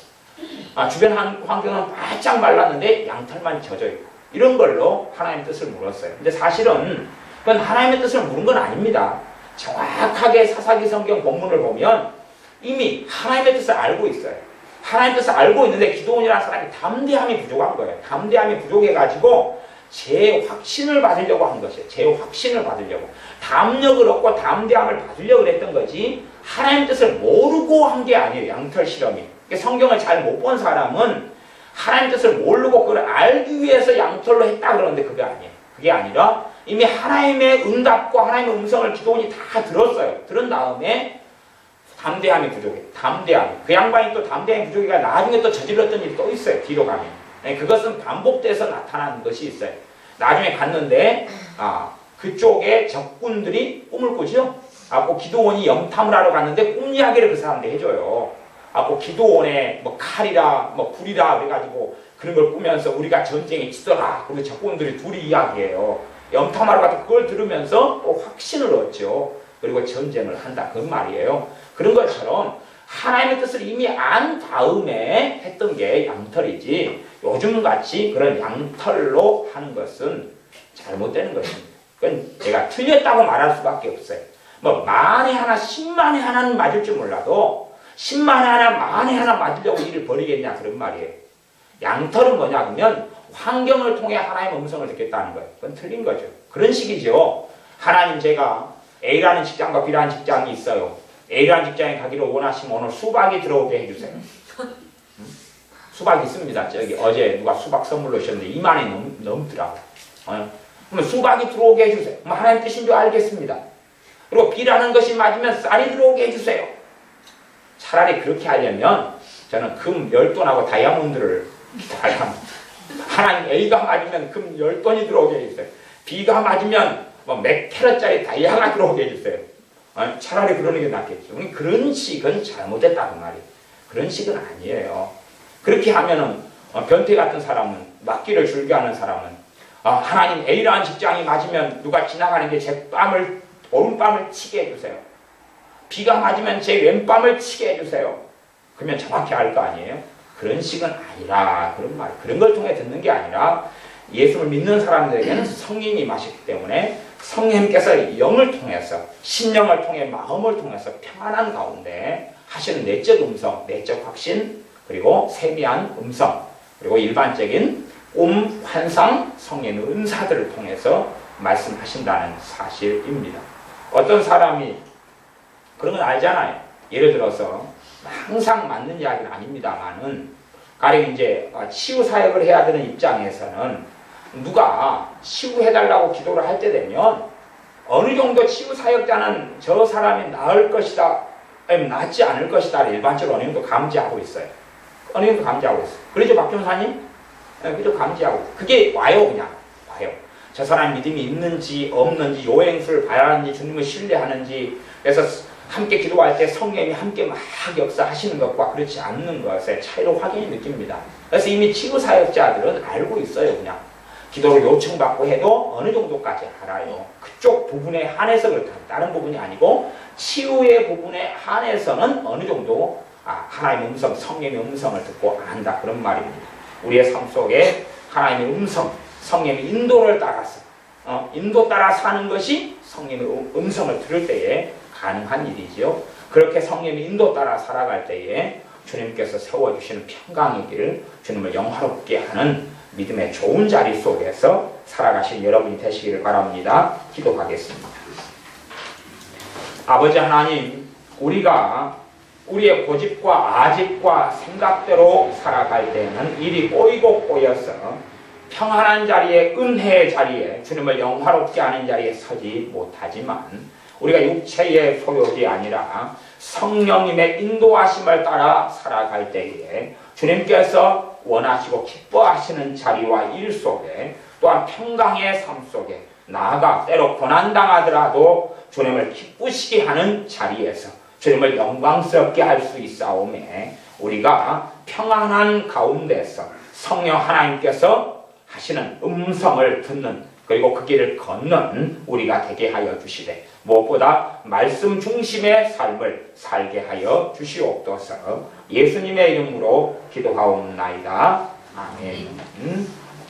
주변 환경은 바짝 말랐는데 양털만 젖어요. 이런 걸로 하나님의 뜻을 물었어요. 근데 사실은 그건 하나님의 뜻을 물은 건 아닙니다. 정확하게 사사기 성경 본문을 보면 이미 하나님의 뜻을 알고 있어요. 하나님의 뜻을 알고 있는데 기드온이라는 사람이 담대함이 부족한 거예요. 담대함이 부족해가지고 제 확신을 받으려고 한 것이에요. 제 확신을 받으려고. 담력을 얻고 담대함을 받으려고 했던 거지 하나님의 뜻을 모르고 한 게 아니에요. 양털 실험이. 성경을 잘 못 본 사람은 하나님 뜻을 모르고 그걸 알기 위해서 양털로 했다 그러는데 그게 아니에요. 그게 아니라 이미 하나님의 응답과 하나님의 음성을 기도원이 다 들었어요. 들은 다음에 담대함이 부족해. 담대함. 그 양반이 또 담대함이 부족해가 나중에 또 저질렀던 일이 또 있어요. 뒤로 가면. 그것은 반복돼서 나타나는 것이 있어요. 나중에 갔는데 그쪽에 적군들이 꿈을 꾸죠. 기도원이 염탐을 하러 갔는데 꿈 이야기를 그 사람한테 해줘요. 기도원에 뭐 칼이라 뭐 불이라 그래가지고 그런 걸 꾸면서 우리가 전쟁에 치더라. 그리고 적군들이 둘이 이야기해요. 염탐하러 가서 그걸 들으면서 또 확신을 얻죠. 그리고 전쟁을 한다. 그 말이에요. 그런 것처럼 하나님의 뜻을 이미 안 다음에 했던 게 양털이지 요즘같이 그런 양털로 하는 것은 잘못되는 것입니다. 그건 제가 틀렸다고 말할 수밖에 없어요. 뭐 만에 하나 10만에 하나는 맞을 줄 몰라도 10만에 하나 만에 하나 맞으려고 일을 벌이겠냐 그런 말이에요. 양털은 뭐냐 그러면 환경을 통해 하나님의 음성을 듣겠다는 거예요. 그건 틀린 거죠. 그런 식이죠. 하나님 제가 A라는 직장과 B라는 직장이 있어요. A라는 직장에 가기를 원하시면 오늘 수박이 들어오게 해주세요. 수박이 있습니다. 저기 어제 누가 수박 선물로 주셨는데 2만이 넘더라고요. 그러면 수박이 들어오게 해주세요. 하나님 뜻인 줄 알겠습니다. 그리고 B라는 것이 맞으면 쌀이 들어오게 해주세요. 차라리 그렇게 하려면 저는 금 10돈하고 다이아몬드를 기도하려면 하나님 A가 맞으면 금 10돈이 들어오게 해주세요. B가 맞으면 몇 캐럿짜리 다이아가 들어오게 해주세요. 차라리 그러는 게 낫겠죠. 그런 식은 잘못됐다는 말이에요. 그런 식은 아니에요. 그렇게 하면은 변태 같은 사람은 맞기를 즐겨하는 사람은 하나님 A라는 직장이 맞으면 누가 지나가는 게 제 오른뺨을 치게 해주세요. B가 맞으면 제 왼뺨을 치게 해주세요. 그러면 정확히 알 거 아니에요? 그런 식은 아니라 그런 말. 그런 걸 통해 듣는 게 아니라 예수를 믿는 사람들에게는 성령이 임하셨기 때문에 성령님께서 영을 통해서 심령을 통해 마음을 통해서 평안한 가운데 하시는 내적 음성, 내적 확신 그리고 세미한 음성 그리고 일반적인 꿈, 환상, 성령의 은사들을 통해서 말씀하신다는 사실입니다. 어떤 사람이 그런 건 알잖아요. 예를 들어서 항상 맞는 이야기는 아닙니다만은 가령 이제 치유 사역을 해야 되는 입장에서는 누가 치유해달라고 기도를 할 때 되면 어느 정도 치유 사역자는 저 사람이 나을 것이다, 아니면 낫지 않을 것이다 일반적으로 어느 정도 감지하고 있어요. 어느 정도 감지하고 있어요. 그러죠, 박 전사님? 그죠, 감지하고. 그게 와요, 그냥. 와요. 저 사람 믿음이 있는지 없는지 요행수를 봐야 하는지 주님을 신뢰하는지 그래서 함께 기도할 때 성령이 함께 막 역사하시는 것과 그렇지 않는 것의 차이로 확연히 느낍니다. 그래서 이미 치유사역자들은 알고 있어요. 그냥 기도를 요청받고 해도 어느 정도까지 알아요. 그쪽 부분에 한해서 그렇다. 다른 부분이 아니고 치유의 부분에 한해서는 어느 정도 하나님의 음성, 성령의 음성을 듣고 안다. 그런 말입니다. 우리의 삶 속에 하나님의 음성, 성령의 인도를 따라서 인도 따라 사는 것이 성령의 음성을 들을 때에 가능한 일이지요. 그렇게 성령의 인도 따라 살아갈 때에 주님께서 세워주시는 평강의 길, 주님을 영화롭게 하는 믿음의 좋은 자리 속에서 살아가실 여러분이 되시기를 바랍니다. 기도하겠습니다. 아버지 하나님, 우리가 우리의 고집과 아집과 생각대로 살아갈 때는 일이 꼬이고 꼬여서 평안한 자리에, 은혜의 자리에, 주님을 영화롭게 하는 자리에 서지 못하지만 우리가 육체의 소욕이 아니라 성령님의 인도하심을 따라 살아갈 때에 주님께서 원하시고 기뻐하시는 자리와 일 속에 또한 평강의 삶 속에 나아가 때로 고난당하더라도 주님을 기쁘시게 하는 자리에서 주님을 영광스럽게 할 수 있사오매 우리가 평안한 가운데서 성령 하나님께서 하시는 음성을 듣는 그리고 그 길을 걷는 우리가 되게 하여 주시되 무엇보다 말씀 중심의 삶을 살게 하여 주시옵소서. 예수님의 이름으로 기도하옵나이다. 아멘.